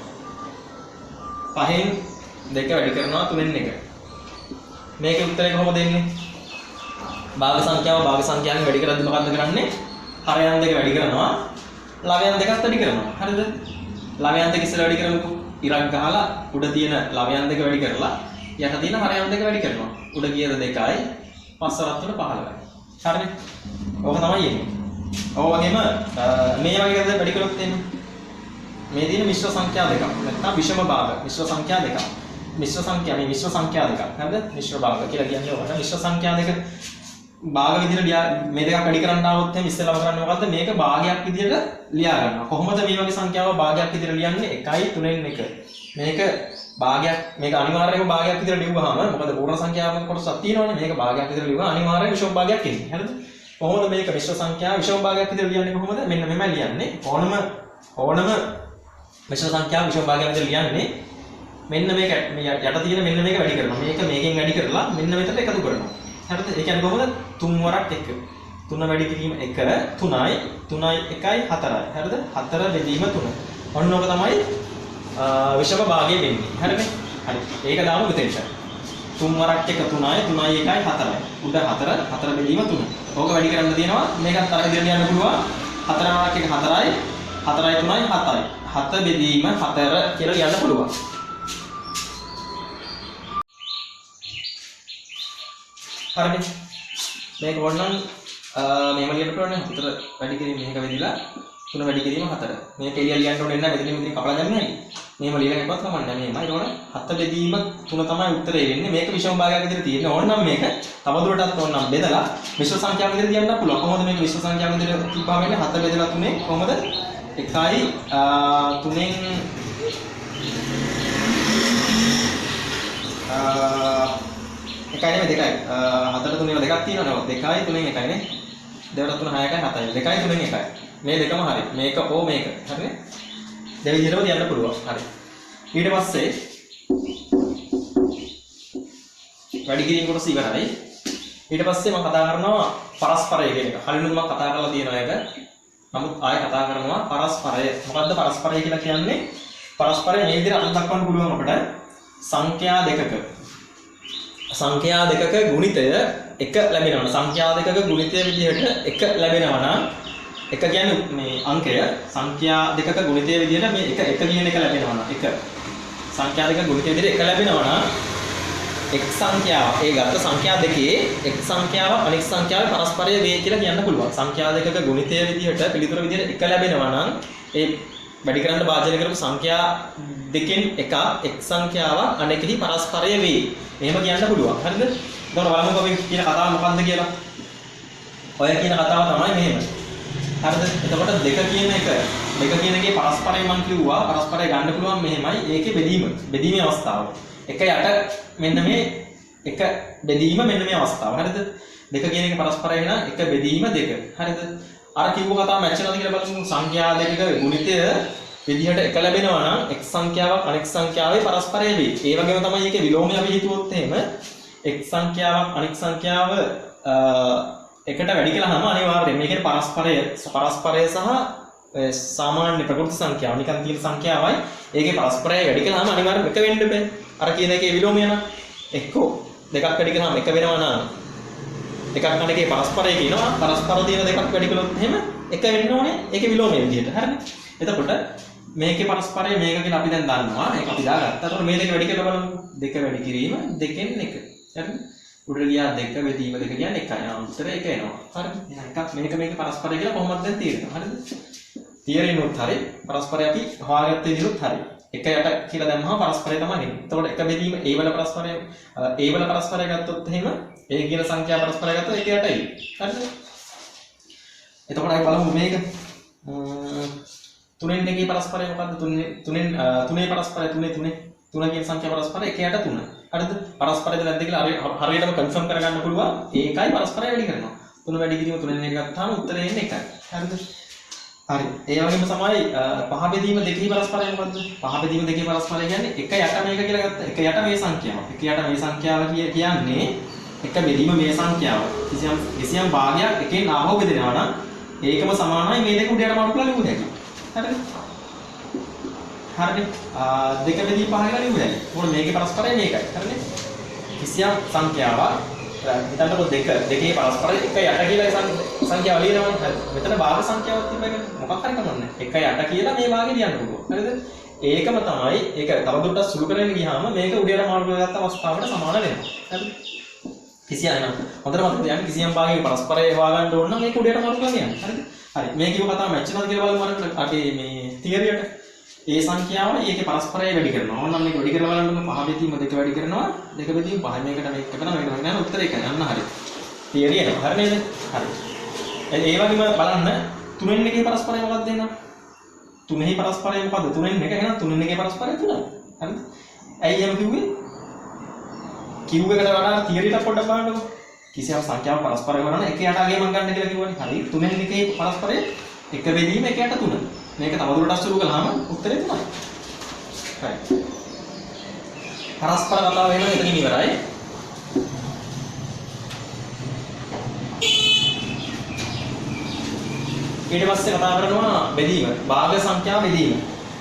5න් 2 වැඩි කරනවා 3න් 1. මේකේ උත්තරේ කොහොමද එන්නේ? භාග සංඛ්‍යාව භාග සංඛ්‍යාවෙන් වැඩි කරද්දි මොකද්ද කරන්නේ? හරයන් 2 වැඩි කරනවා. ලවයන් 2ක් වැඩි කරනවා. හරිද? ලවයන් 2 ඉස්සෙල්ලා වැඩි කරමුකෝ. ඉරක් ගහලා උඩ තියෙන ලවයන් 2 වැඩි කරලා යට තියෙන හරයන් 2 වැඩි කරනවා. උඩ ගියද 2යි පස්ස රත් වල 15යි. හරිනේ? ඕක තමයි එන්නේ. ඔය වගේම මේ වගේ කරද්දී වැඩි කරොත් එන්නේ මේ තියෙන මිශ්‍ර සංඛ්‍යා දෙකක්. නැත්නම් විෂම භාග මිශ්‍ර සංඛ්‍යා දෙකක්. මිශ්‍ර සංඛ්‍යා මේ මිශ්‍ර සංඛ්යා දෙකක්. හරිද? මිශ්‍ර භාග කියලා කියන්නේ ඕක. මිශ්‍ර සංඛ්‍යා දෙක භාග විදිහට ලියා මේ දෙකක් වැඩි කරන්න આવොත් එහෙනම් ඉස්සෙල්ලාම කරන්නේ මොකද්ද? මේක භාගයක් විදිහට ලියා ගන්නවා. කොහොමද මේ වගේ සංඛ්‍යාව භාගයක් විදිහට ලියන්නේ? 1 3 1. මේක භාගයක් මේක අනිවාර්යයෙන්ම භාගයක් විදිහට ලියුවාම මොකද පූර්ණ සංඛ්‍යාවක කොටසක් තියෙනවනේ. මේක භාගයක් විදිහට ලියුවා අනිවාර්යයෙන් විෂම භාගයක් එන්නේ. හරිද? කොහොමද මේක මිශ්‍ර සංඛ්‍යාව විෂම භාගයක් විදිහට ලියන්නේ කොහොමද? මෙන්න මෙහෙමයි ලියන්නේ. ඕනම මිශ්‍ර සංඛ්‍යාව විෂම භාගයක් විදිහට ලියන්නේ මෙන්න මේක යට තියෙන මෙන්න මේක වැඩි කරනවා. මේක මේකෙන් වැඩි කරලා මෙන්න මෙතන එකතු කරනවා. හරිද? ඒ කියන්නේ කොහොමද? 3 වරක් 1. 3 වැඩි කිරීම 1 3යි 3යි 1යි 4යි. හරිද? 4 බෙදීම 3. ඔන්න ඕක තමයි විෂම භාගය වෙන්නේ. හරිනේ? හරි. ඒක දාමු මෙතෙන්ට. 3 වරක් 1 3යි 3යි 1යි 4යි. උඩ 4 4 බෙදීම 3. ඕක වැඩි කරන්න තියෙනවා. මේකත් අර විදිහට ලියන්න පුළුවන්. 4 වරක් 1 4යි 4යි 3යි 7යි. 7 බෙදීම 4 කියලා ලියන්න පුළුවන්. හරිනේ. මේක ඕනනම් මෙහෙම ලියන්න පුළුවන් නේ. 4 වැඩි කිරීම මේක වෙදිලා 3 වැඩි කිරීම 4. මේක එළිය ලියන්න ඕනේ නැහැ. මෙතනින් කපලා ගන්න නැහැ. මෙහෙම ලියලා එකවත් කමන්නේ නැහැ. මෙහෙමයි ඕන 7 බෙදීම 3 තමයි උත්තරේ වෙන්නේ. මේක විෂම භාගයක් විදිහට තියෙන්නේ. ඕනනම් මේක තවදුරටත් ඕනනම් බෙදලා මිශ්‍ර සංඛ්‍යාවක් විදිහට ලියන්න පුළුවන්. කොහොමද මේක මිශ්‍ර සංඛ්‍යාවක් විදිහට කිව්වම වෙන්නේ 7 බෙදලා 3 කොහොමද? 1යි 3න් එකයි නෙමෙයි දෙකයි. 4 3 දෙකක් තියෙනවා නේද? 2යි 3න් 1යි නේ. 2 3 6යි 7යි. 2යි 3න් 1යි. මේ දෙකම හරි. මේක ඕ මේක. හරිනේ? දෙවිදිහටම තියන්න පුළුවන්. හරි. ඊට පස්සේ වැඩි කිරීම කොටස ඉවරයි. ඊට පස්සේ මම කතා කරනවා පරස්පරය කියන එක. කලිනුත් මම කතා කරලා තියෙනවා ඒක. නමුත් ආයෙ කතා කරනවා පරස්පරය. මොකද්ද පරස්පරය කියලා කියන්නේ? පරස්පරය මේ විදිහට අර්ථ දක්වන්න පුළුවන් අපිට සංඛ්‍යා දෙකක ගුණිතය 1 ලැබෙනවා. සංඛ්‍යා දෙකක ගුණිතය විදිහට 1 ලැබෙනවා නම් 1 කියන්නේ මේ අංකය සංඛ්‍යා දෙකක ගුණිතය විදිහට මේ 1 කියන එක ලැබෙනවා නම් 1 සංඛ්‍යා දෙකක ගුණිතය විදිහට 1 ලැබෙනවා නම් එක් සංඛ්‍යාව ඒ ගත්ත සංඛ්‍යා දෙකේ එක් සංඛ්‍යාව අනෙක් සංඛ්‍යාවේ පරස්පරය වේ කියලා කියන්න පුළුවන්. සංඛ්‍යා දෙකක ගුණිතය විදිහට පිළිතුර විදිහට 1 ලැබෙනවා නම් ඒ වැඩි කරන්න භාජනය කරපු සංඛ්‍යා දෙකෙන් එකක් එක් සංඛ්‍යාවක් අනෙකෙහි පරස්පරය වේ. එහෙම කියන්න පුළුවන්. හරිද? එතකොට බලමුකෝ අපි කියන කතාව මොකක්ද කියලා. ඔය කියන කතාව තමයි මෙහෙම. හරිද? එතකොට දෙක කියන එකේ පරස්පරය මම කිව්වා පරස්පරය ගන්න පුළුවන් මෙහෙමයි. ඒකේ බෙදීමේ අවස්ථාව. එක යට මෙන්න මේ එක බෙදීම මෙන්න මේ අවස්ථාව. හරිද? දෙක කියන එක පරස්පරය වෙන එක බෙදීම දෙක. හරිද? අර කිව්ව කතාව මැච් වෙනවද කියලා බලමු. සංඛ්‍යා දෙකක ගුණිතය විදිහට එක ලැබෙනවා නම් එක් සංඛ්‍යාවක් අනෙක් සංඛ්‍යාවේ පරස්පරය වේ. ඒ වගේම තමයි මේකේ විලෝමය අපි හිතුවොත් එහෙම එක් සංඛ්‍යාවක් අනෙක් සංඛ්‍යාව එකට වැඩි කළාම අනිවාර්යයෙන් මේකේ පරස්පරය සහ සාමාන්‍ය ප්‍රකෘති සංඛ්‍යාව නිකන් තියෙන සංඛ්‍යාවයි ඒකේ පරස්පරය වැඩි කළාම අනිවාර්යයෙන් එක වෙන්න බෑ. අර කියන එකේ විලෝමය නම් එක්කෝ දෙකක් වැඩි කළාම එක වෙනවා නම් එකක් අනෙකේ පරස්පරය කියනවා පරස්පර තියෙන දෙකක් වැඩි කළොත් එහෙම එක වෙන්න ඕනේ ඒකේ විලෝමය විදිහට. හරිනේ? එතකොට මේකේ පරස්පරය මේක කියලා අපි දැන් දන්නවා. ඒක අපි දාගත්තා. එතකොට මේ දෙක වැඩි කරලා බලමු. දෙක වැඩි කිරීම දෙකෙන් එක. හරිද? උඩට ගියා දෙක බෙදීම දෙක කියන්නේ එකයි. උත්තරය එක එනවා. හරිද? එහෙනම් එකක් මේක පරස්පරය කියලා කොහොමද දැන් තීරණය. හරිද? තීරණෙත් හරි පරස්පරය අපි හොයාගත්ත විදිහත් හරි. එක යට කියලා දැම්මම පරස්පරය තමයි එන්නේ. එතකොට එක බෙදීම ඒ වල පරස්පරය ගත්තොත් එහෙම ඒ කියන සංඛ්‍යා පරස්පරය ගත්තොත් එක යටයි. හරිද? එතකොට අපි බලමු මේක. තුනෙන් එකේ පරස්පරය මොකද්ද? තුනේ පරස්පරය තුන කියන සංඛ්‍යා පරස්පරය 1 යට 3. හරිද? පරස්පරයද නැද්ද කියලා හරියටම කන්ෆර්ම් කරගන්න පුළුවන්. ඒකයි පරස්පරය වැඩි කරනවා. 3 වැඩි කිරීම 3න් 1 ගත්තාම උත්තරේ එන්නේ 1යි. හරිද? හරි. ඒ වගේම තමයි පහ බෙදීම දෙකේ පරස්පරය මොකද්ද? පහ බෙදීම දෙකේ පරස්පරය කියන්නේ 1 යට මේක කියලා ගත්තා. 1 යට මේ සංඛ්‍යාව. 1 යට මේ සංඛ්‍යාව කියන්නේ 1 බෙදීම මේ සංඛ්‍යාව. කිසියම් භාගයක් එකෙන් ආවෝ බෙදෙනවා නම් ඒකම සමානයි මේ දෙක උඩයට මාරු කරලා ලියුව හැකියි. හරිද? හරිනේ. දෙක බෙදී 5 කියලා ලියුව හැකියි. මොකද මේකේ පරස්පරය මේකයි. හරිනේ. කිසියම් සංඛ්‍යාවක් හිතන්නකො දෙකේ පරස්පරය 1 යට කියලා සංඛ්‍යාව ලියනවනේ. හරි. මෙතන භාග සංඛ්‍යාවක් තිබ්බම මොකක් හරි කමන්නේ. 1 යට කියලා මේ භාගෙ ලියන්න පුළුවන්. හරිද? ඒකම තමයි ඒක තවදුරටත් සුළු කරගෙන ගියාම මේක උඩයට මාරු කරගත්ත අවස්ථාවට සමාන වෙනවා. හරිද? කිසියම් හොඳට මතක තියාගන්න කිසියම් භාගයක පරස්පරය හොයාගන්න ඕන නම් මේක උඩයට මාරු කරලා යන්න. හරිද? හරි. මේ කිව්ව කතාව මැච් වෙනවද කියලා බලමු අර අපි මේ තියරියට. ඒ සංඛ්‍යාව ඒකේ පරස්පරය වැඩි කරනවා. ඕනනම් මේක වැඩි කරලා බලන්නකො 5 බෙදීම 2 වැඩි කරනවා. 2 බෙදීම 5 මේකට මේක කරනවා මේක නෑ උත්තරේ එකයි. යන්න හරි. තියරි එනවා. හරි නේද? හරි. ඒ වගේම බලන්න තුනෙන් එකේ පරස්පරය මොකක්ද එහෙනම්? තුනෙහි පරස්පරය මොකද්ද? තුනෙන් එක එහෙනම් තුනෙන් එකේ පරස්පරය 3යි. හරිද? ඇයි එහෙම කිව්වේ? කිව් එකට වඩා තියරිට පොඩ්ඩක් බලන්නකෝ. කිසියම් සංඛ්‍යාවක් පරස්පරය කරන එක යට අගේ මම ගන්න කියලා කිව්වනේ. හරි. තුනෙන් එකේ පරස්පරය එක බෙදීම එක යට 3. මේක තවදුරටත් සුළු කළාම උත්තරේ 3යි. හරි. පරස්පර කතාව වෙනවා එතනින් ඉවරයි. ඊට පස්සේ කතා කරනවා බෙදීම. භාග සංඛ්‍යාව බෙදීම.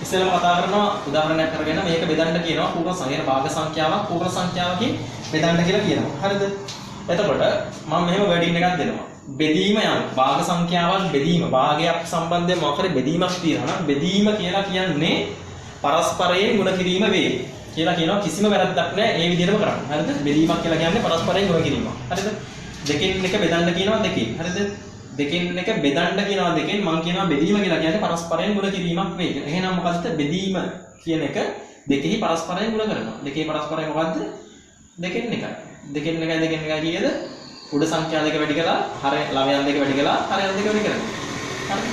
ඉස්සෙල්ලාම කතා කරනවා උදාහරණයක් කරගෙන මේක බෙදන්න කියනවා පූර්ණ සංඛ්‍යාව භාග සංඛ්‍යාවක් පූර්ණ සංඛ්‍යාවකින් බෙදන්න කියලා කියනවා. හරිද? එතකොට මම මෙහෙම වර්ඩින් එකක් දෙනවා. බෙදීම යන භාග සංඛ්‍යාවක් බෙදීම භාගයක් සම්බන්ධයෙන් මොකක් හරි බෙදීමක් තියෙනවා නම් බෙදීම කියලා කියන්නේ පරස්පරයෙන් ගුණ කිරීම වේ කියලා කියනවා. කිසිම වැරද්දක් නැහැ ඒ විදිහටම කරන්න. හරිද? බෙදීමක් කියලා කියන්නේ පරස්පරයෙන් ගුණ කිරීම. හරිද? දෙකෙන් එක බෙදන්න කියනවා දෙකෙන්. හරිද? දෙකෙන් එක බෙදන්න කියනවා දෙකෙන් මම කියනවා බෙදීම කියලා කියන්නේ පරස්පරයෙන් ගුණ කිරීමක් වේ කියලා. එහෙනම් මොකද්ද බෙදීම කියන එක දෙකෙහි පරස්පරයෙන් ගුණ කරනවා. දෙකේ පරස්පරය මොකද්ද? දෙකෙන් එකයි. දෙකෙන් එකයි කීයද? උඩ සංඛ්‍යා දෙක වැඩි කළා හරය ලවයන් දෙක වැඩි කළා හරයන් දෙක වැඩි කරනවා. හරි.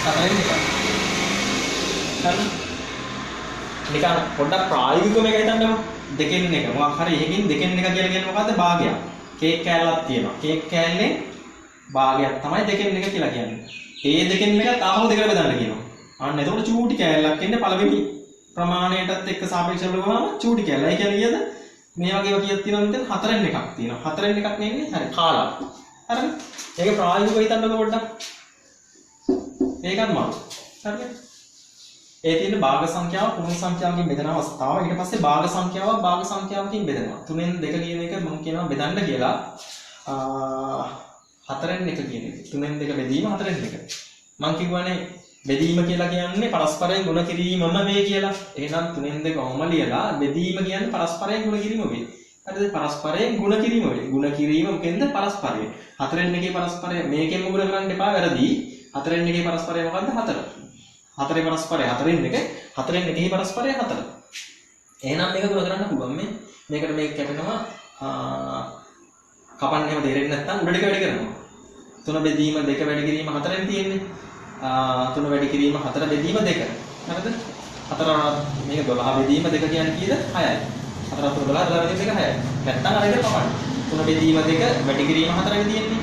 හතරෙන් එකයි. හරි. නිකන් පොඩ්ඩක් ප්‍රායෝගිකව මේක හිතන්නකෝ. දෙකෙන් එක මොකක් හරි එකකින් දෙකෙන් එක කියලා කියන්නේ මොකද්ද? භාගයක්. කේක් කෑල්ලක් තියෙනවා. කේක් කෑල්ලේ භාගයක් තමයි දෙකෙන් එක කියලා කියන්නේ. ඒ දෙකෙන් එක තාම දෙකට බෙදන්න කියනවා. අන්න එතකොට චූටි කෑල්ලක් එන්නේ පළවෙනි ප්‍රමාණයටත් එක්ක සාපේක්ෂව බලපුවම චූටි කෑල්ල. ඒ කියන්නේ කීයද? මේ වගේම කීයක් තියෙනවද? මෙතන හතරෙන් එකක් තියෙනවා. හතරෙන් එකක් නෙන්නේ. හරි. කාලා. හරිද? ඒක ප්‍රායෝගිකව හිතන්නකෝ පොඩ්ඩක්. ඒකත් මාරු. හරිද? ඒ තියෙන භාග සංඛ්‍යාව පූර්ණ සංඛ්‍යාවකින් බෙදන අවස්ථාව. ඊට පස්සේ භාග සංඛ්‍යාව භාග සංඛ්‍යාවකින් බෙදනවා. 3න් 2 කියන එක මම කියනවා බෙදන්න කියලා. 4න් 1 කියන එක. 3න් 2 බෙදීම 4න් 1. මම කිව්වනේ බෙදීම කියලා කියන්නේ පරස්පරයෙන් ගුණ කිරීමම වේ කියලා. එහෙනම් 3න් 2 ඔහොම ලියලා බෙදීම කියන්නේ පරස්පරයෙන් ගුණ කිරීම වේ. හරිද? පරස්පරයෙන් ගුණ කිරීම වේ. ගුණ කිරීම මොකෙන්ද? පරස්පරයෙන්. 4න් 1 පරස්පරය මේකෙන්ම ගුණ කරන්න එපා වැරදි. 4න් 1 පරස්පරය මොකද්ද? 4. 4 පරස්පරය 4න් 1. 4න් 1 පරස්පරය 4. එහෙනම් මේක ගුණ කරන්න පුළුවන් මේ. මේකට මේක කැපෙනවා කපන්න එහෙම තේරෙන්නේ නැත්නම් උඩ ටික වැඩි කරනවා. 3 බෙදීම 2 වැඩි කිරීම 4න් තියෙන්නේ. 3 වැඩි කිරීම 4 බෙදීම 2. හරිද? 4 මේක 12 බෙදීම 2 කියන්නේ කීයද? 6යි. 4 3 12 12 බෙදීම 2 6යි. නැත්නම් අර එක කපන්න. 3 බෙදීම 2 වැඩි කිරීම 4 තියෙන්නේ.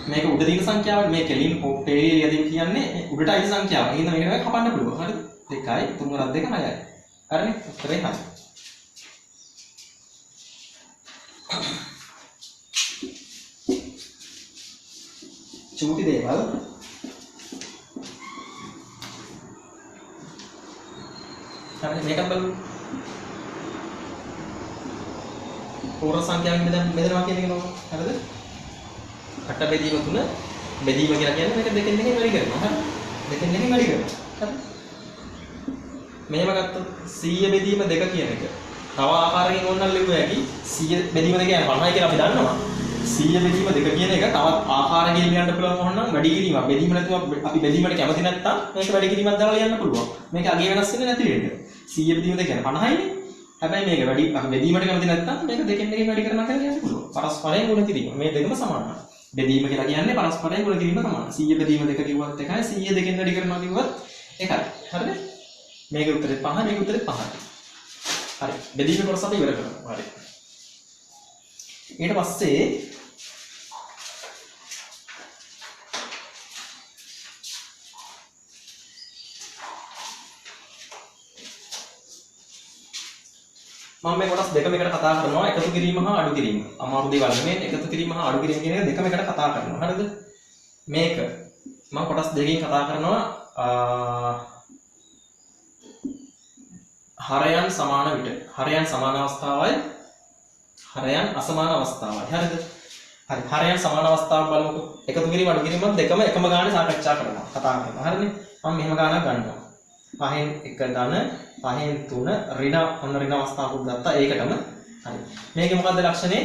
මේක උඩ තියෙන සංඛ්‍යාව මේ කෙලින් පොට්ටේ යදින් කියන්නේ උඩට අයිති සංඛ්‍යාව. එහෙනම් මේක කපන්න පුළුවන්. හරිද? 2යි 3 වරක් 2 6යි. හරිනේ? උත්තරේ හරි. චූටි දේවල් හරි මේකත් බලමු. පූර්ණ සංඛ්‍යාවෙන් බෙදනවා කියන එක නෝ. හරිද? 8 බෙදීම 3 බෙදීම කියලා කියන්නේ මේක දෙකෙන් දෙකෙන් වැඩි කරනවා. හරි? දෙකෙන් දෙකෙන් වැඩි කරනවා. හරි? මෙහෙම ගත්තොත් 100 බෙදීම 2 කියන එක. තව ආකාරයකින් ඕනනම් ලියුව හැකි 100 බෙදීම 2 කියන්නේ 50යි කියලා අපි දන්නවා. 100 බෙදීම 2 කියන එක තවත් ආකාරයකින් ලියන්න පුළුවන් වුණනම් වැඩි කිරීමක්. බෙදීම නැතුව අපි බෙදීමට කැමති නැත්නම් මේක වැඩි කිරීමක් දාලා ලියන්න පුළුවන්. මේක අගේ වෙනස් වෙන්නේ නැති වෙන්න. 100 බෙදීම 2 කියන්නේ 50යිනේ. හැබැයි මේක වැඩි අපි බෙදීමට කැමති නැත්නම් මේක දෙකෙන් දෙකෙන් වැඩි කරනවා කියලා කියන්න පුළුවන්. පරස්පරයෙන් ගුණ කිරීම. මේ දෙකම සමානයි. බෙදීම කියලා කියන්නේ පරස්පරයෙන් ගුණ කිරීම සමානයි. 100 බෙදීම 2 කිව්වත් එකයි 100 දෙකෙන් වැඩි කරනවා කිව්වත් එකයි. හරිද? මේකේ උත්තරේ 5 මේකේ උත්තරේ 5යි. හරි. බෙදීම කොටස අපි ඉවර කරනවා. හරි. ඊට පස්සේ මම මේ කොටස් දෙකම එකට කතා කරනවා. එකතු කිරීම හා අඩු කිරීම. අමාරු දේවල් නෙමෙයි. එකතු කිරීම හා අඩු කිරීම කියන එක දෙකම එකට කතා කරනවා. හරිද? මේක මම කොටස් දෙකකින් කතා කරනවා. හරයන් සමාන විට. හරයන් සමාන අවස්ථාවයි හරයන් අසමාන අවස්ථාවයි. හරිද? හරි. හරයන් සමාන අවස්ථාව බලමුකෝ. එකතු කිරීම අඩු කිරීම දෙකම එකම ගානේ සාකච්ඡා කරනවා. කතා කරනවා. හරිනේ? මම මෙහෙම ගානක් ගන්නවා. 5න් 1 ධන 5න් 3 ඍණ ඔන්න ඍණ අවස්ථාවකුත් ගත්තා ඒකටම. හරි. මේකේ මොකද්ද ලක්ෂණේ?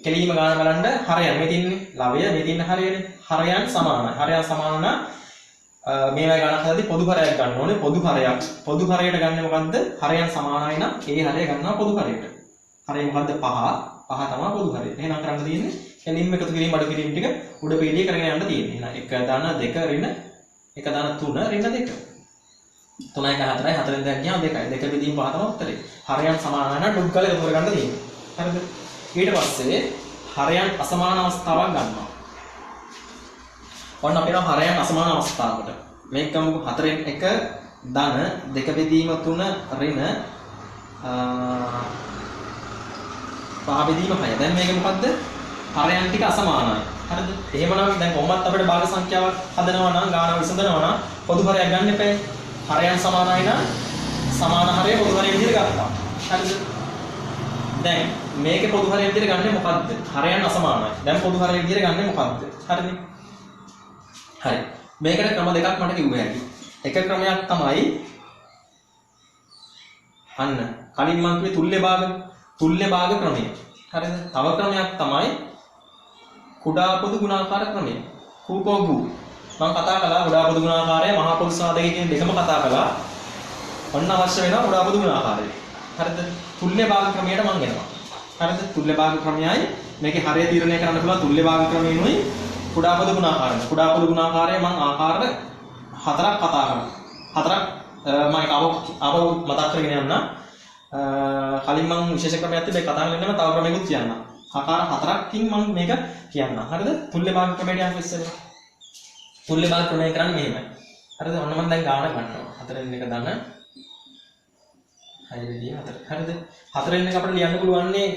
කෙලීම ගාන බලන්න හරයන් මේ තින්නේ ලවය මේ තින්නේ හරයනේ. හරයන් සමානයි. හරයන් සමාන නම් මේවා ගණන් හදද්දී පොදු හරයක් ගන්න ඕනේ. පොදු හරයට ගන්න මොකද්ද? හරයන් සමානයි නම් ඒ හරය ගන්නවා පොදු හරයට. හරය මොකද්ද? 5 පහ තමයි පොදු හරය. එහෙනම් කරන්න තියෙන්නේ කැලින්ම එකතු කිරීම අඩු කිරීම ටික උඩ පීඩිය කරගෙන යන්න තියෙන්නේ. එහෙනම් 1 දාන 2 ඍණ 1 දාන 3 ඍණ 2. 3යි 4යි 4ෙන් දැන් ගියාම 2යි. 2 බෙදීම 5 තමයි උත්තරේ. හරයන් සමාන නම් ඩොග් ගාලා එකතු කරගන්න තියෙන්නේ. හරිද? ඊට පස්සේ හරයන් අසමාන අවස්ථාවක් ගන්නවා. ඔන්න අපි යනවා හරයන් අසමාන අවස්ථාවකට. මේක ගමුකෝ 4න් 1 ධන 2 බෙදීම 3 ඍණ 5 බෙදීම 6. දැන් මේක මොකද්ද? හරයන් ටික අසමානයි. හරිද? එහෙමනම් දැන් කොහොමත් අපිට භාග සංඛ්‍යාවක් හදනවා නම් ගාන විසඳනවා නම් පොදු හරයක් ගන්න එපා. හරයන් සමානයි නම් සමාන හරය පොදු හරය විදිහට ගන්නවා. හරිද? දැන් මේකේ පොදු හරය විදිහට ගන්නෙ මොකද්ද? හරයන් අසමානයි. දැන් පොදු හරය විදිහට ගන්නෙ මොකද්ද? හරිද? හරි. මේකට ක්‍රම දෙකක් මට කිව්ව හැකි. එක ක්‍රමයක් තමයි අන්න කලින් මම කිව්වේ තුල්්‍ය භාග ක්‍රමය. හරිද? තව ක්‍රමයක් තමයි කුඩා පොදු ගුණාකාර ක්‍රමය. කූපෝගු. මම කතා කළා කුඩා පොදු ගුණාකාරය මහා පොදු සාධකය කියන දෙකම කතා කළා. ඔන්න අවශ්‍ය වෙනවා කුඩා පොදු ගුණාකාරය. හරිද? තුල්්‍ය භාග ක්‍රමයට මම එනවා. හරිද? තුල්්‍ය භාග ක්‍රමයයි මේකේ හරය තීරණය කරන්න පුළුවන් තුල්්‍ය භාග ක්‍රමයනුයි කුඩා පොදු ගුණාකාරය. කුඩා පොදු ගුණාකාරය මම ආකාර හතරක් කතා කරනවා. හතරක් මම ආපහු මතක් කරගෙන යන්න. කලින් මම විශේෂ ක්‍රමයක් තිබේ කතා කරගෙනම තව ක්‍රමයකට කියන්න. ආකාර හතරකින් මම මේක කියන්න. හරිද? තුල්්‍ය භාග ක්‍රමයට යන්න ඉස්සෙල්ලා. තුල්්‍ය භාග ක්‍රමය කරන්නේ මෙහෙමයි. හරිද? ඔන්න මම දැන් ගාන ගන්නවා. 4න් 1 ධන 6 බෙදීම 4. හරිද? 4න් 1 අපිට ලියන්න පුළුවන්නේ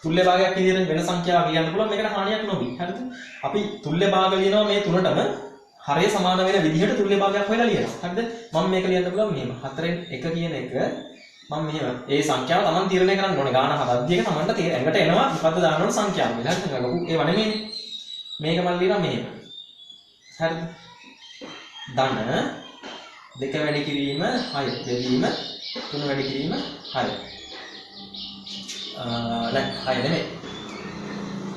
තුල්්‍ය භාගයක් විදිහට වෙන සංඛ්‍යාවක් ලියන්න පුළුවන්. මේකට හානියක් නොවි. හරිද? අපි තුල්්‍ය භාග ලියනවා මේ තුනටම හරය සමාන වෙන විදිහට තුල්්‍ය භාගයක් හොයලා ලියනවා. හරිද? මම මේක ලියන්න පුළුවන් මෙහෙම. 4න් 1 කියන එක මම මෙහෙම ඒ සංඛ්‍යාව Taman තීරණය කරන්න ඕනේ. ගාන හදද්දී එක Tamanට ඇඟට එනවා මොකද්ද දාන්න ඕන සංඛ්‍යාව. හරිද? ලොකු ඒව නෙමෙයි. මේක මම ලියනවා මෙහෙම. හරිද? ධන 2 වැඩි කිරීම 6 බෙදීම 3 වැඩි කිරීම 6. නෑ 6 නෙමෙයි.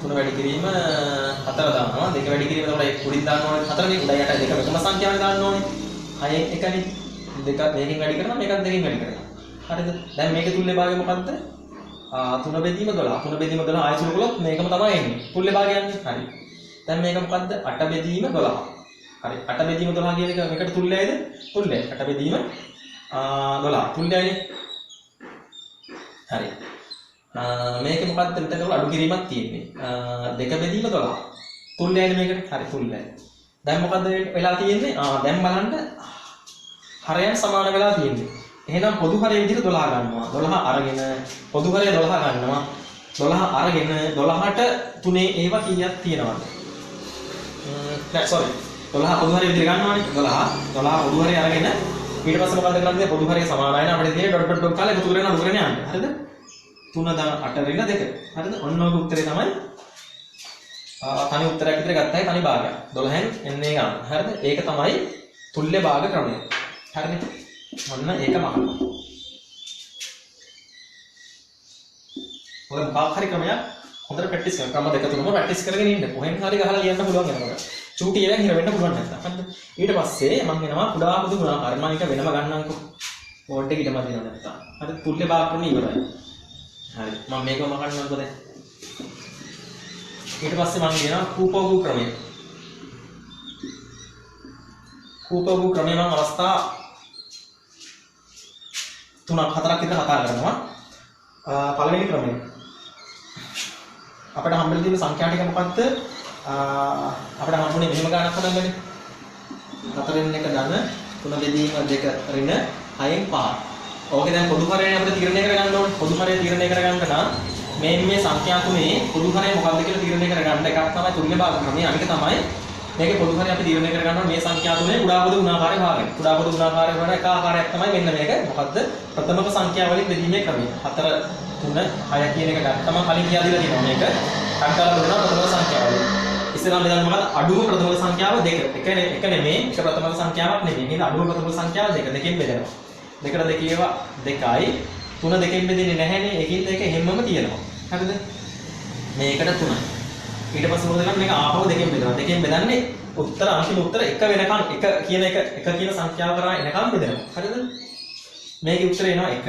3 වැඩි කිරීම 4 දානවා. 2 වැඩි කිරීම තමයි උඩින් දාන්න ඕනේ 4 නේ. උඩයි යටයි දෙක එකම සංඛ්‍යාවෙන් දාන්න ඕනේ. 6න් 1නේ. දෙක මේකෙන් වැඩි කරනවා මේකත් දෙකෙන් වැඩි කරනවා. හරිද? දැන් මේකේ තුල්්‍ය භාගය මොකද්ද? 3 බෙදීම 12. 3 බෙදීම 12 ආයෙ සුළු කළොත් මේකම තමයි එන්නේ. තුල්්‍ය භාගය යන්නේ. හරි. දැන් මේක මොකද්ද? 8 බෙදීම 12. හරි. 8 බෙදීම 12 කියන එක මේකට තුල්්‍යයිද? තුල්්‍යයි. 8 බෙදීම 12. තුල්්‍යයිනේ. හරි. මේක මොකද්ද? මෙතන අඩු කිරීමක් තියෙන්නේ. 2 බෙදීම 12. තුල්්‍යයිනේ මේකට. හරි තුල්්‍යයි. දැන් මොකද්ද වෙලා තියෙන්නේ? දැන් බලන්න හරයන් සමාන වෙලා තියෙන්නේ. එහෙනම් පොදු හරය විදිහට 12 ගන්නවා. 12 අරගෙන පොදු හරය 12 ගන්නවා. 12 අරගෙන 12ට 3 ඒවා කීයක් තියෙනවද? නෑ sorry. 12 පොදු හරය විදිහට ගන්නවානේ. 12 පොදු හරය අරගෙන ඊට පස්සේ මොකද කරන්නේ? පොදු හරය සමානයි නේ අපිට තියෙන ඩොට් ඩොට් ඩොට් කාලේ එකතු කරගෙන අඩු කරගෙන යන්න. හරිද? 3 දාන 8 ඍණ 2. හරිද? ඔන්න ඔය උත්තරේ තමයි තනි උත්තරයක් විතර ගත්තයි තනි භාගයක්. 12න් එන්නේ ගන්න. හරිද? ඒක තමයි තුල්්‍ය භාග ක්‍රමය. හරිද? ඔන්න ඒක මහන්න. ඔය මොකක් හරි ක්‍රමයක් හොඳට ප්‍රැක්ටිස් කරන්න. ක්‍රම දෙක තුනම ප්‍රැක්ටිස් කරගෙන ඉන්න. කොහෙන් හරි ගහලා ලියන්න පුළුවන් වෙනකොට. චූටි එකෙන් හිර වෙන්න පුළුවන් නැත්තම්. හරිද? ඊට පස්සේ මම එනවා කුඩා පොදු ගුණාකාර. මම එක වෙනම ගන්නම්කෝ. බෝඩ් එක ඊටම දිනන නැත්තම්. හරි තුල්්‍ය භාග ක්‍රමය ඉවරයි. හරි. මම මේකම ගන්නම්කෝ දැන්. ඊට පස්සේ මම කියනවා කූපෝගු ක්‍රමය. කූපෝගු ක්‍රමය නම් අවස්ථා 3-4ක් විතර කතා කරනවා. පළවෙනි ක්‍රමය. අපිට හම්බෙලා තියෙන සංඛ්‍යා ටික මොකක්ද? අපිට හම්බුනේ මෙහෙම ගණනක් හදන්නනේ. 4න් 1 ධන 3 බෙදීම 2 ඍණ 6න් 5. ඕකේ දැන් පොදු හරයනේ අපිට තීරණය කරගන්න ඕනේ. පොදු හරය තීරණය කරගන්න නම් මේ සංඛ්‍යා තුනේ පොදු හරය මොකක්ද කියලා තීරණය කරගන්න එකක් තමයි තුල්්‍ය භාග ක්‍රමය. අනික තමයි මේකේ පොදු හරය අපි තීරණය කරගන්නවා මේ සංඛ්‍යා තුනේ කුඩා පොදු ගුණාකාරය භාගය. කුඩා පොදු ගුණාකාරය වල එක ආකාරයක් තමයි මෙන්න මේක. මොකද්ද? ප්‍රථමක සංඛ්‍යා වලින් බෙදීමේ ක්‍රමය. 4 3 6 කියන එක ගත්තම කලින් කියා දීලා තියෙනවා මේක. කඩලා දුන්නා ප්‍රථම සංඛ්‍යාව වලින්. ඉස්සෙල්ලාම බෙදන්න මොකද? අඩුම ප්‍රථම සංඛ්‍යාව 2. එක නෙමෙයි. එක ප්‍රථම සංඛ්‍යාවක් නෙමෙයි. නේද? අඩුම ප්‍රථම සංඛ්‍යාව 2. දෙකෙන් බෙදෙනවා. දෙකට දෙක ඒවා 2යි. 3 දෙකෙන් බෙදෙන්නේ නැහැනේ. එකින් එක හැමම තියෙනවා. හරිද? මේකට 3යි. ඊට පස්සේ මොකද කරන්නේ? මේක ආපහු දෙකෙන් බෙදනවා. දෙකෙන් බෙදන්නේ උත්තර අන්තිම උත්තර 1 වෙනකන් 1 කියන සංඛ්‍යාව කරා එනකම් බෙදෙනවා. හරිද? මේකේ උත්තරය එනවා 1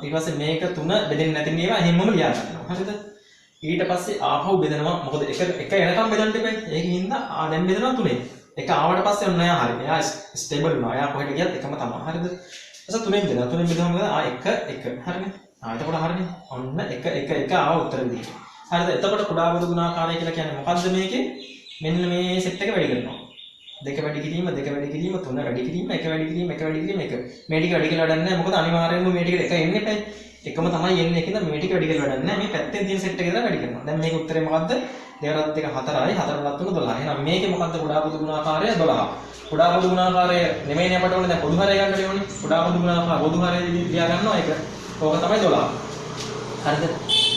ඊට පස්සේ මේක 3 බෙදෙන්නේ නැති මේවා එහෙමම ලියා ගන්නවා. හරිද? ඊට පස්සේ ආපහු බෙදනවා. මොකද එක එනකම් බෙදන්න දෙපේ. ඒකින් හින්දා දැන් බෙදනවා 3. එක ආවට පස්සේ ඔන්න එයා හරි. එයා ස්ටේබල් වෙනවා. එයා කොහෙට ගියත් එකම තමයි. හරිද? ඊට 3ෙන් බෙදනවා. 3ෙන් බෙදුවම මොකද? 1 1. හරිනේ. එතකොට හරිනේ. ඔන්න 1 ආව උත්තර විදිහට. හරිද? එතකොට කුඩා පොදු ගුණාකාරය කියලා කියන්නේ මොකද්ද මේකේ? මෙන්න මේ සෙට් එක වැඩි කරනවා. 2 වැඩි කිරීම 3 වැඩි කිරීම 1 වැඩි කිරීම 1 වැඩි කිරීම 1 වැඩි කිරීම 1. මේ ටික වැඩි කියලා වැඩක් නැහැ. මොකද අනිවාර්යයෙන්ම මේ ටිකට 1 එන්නේ නැහැ. එකම තමයි එන්නේ. ඒකින්ද මේ ටික වැඩි කියලා වැඩක් නැහැ. මේ පැත්තෙන් තියෙන සෙට් එක දාලා වැඩි කරනවා. දැන් මේක උත්තරේ මොකද්ද? 2 1 4යි 4 3 12. එහෙනම් මේකේ මොකද්ද කුඩා පොදු ගුණාකාරය 12. කුඩා පොදු ගුණාකාරය නෙමෙයිනේ අපට ඕනේ. දැන් පොදු හරය ගන්න ඕනේ. කුඩා පොදු ගුණාකාරය පොදු හරය ලියා ගන්නවා ඒක. ඕක තමයි 12. හරිද?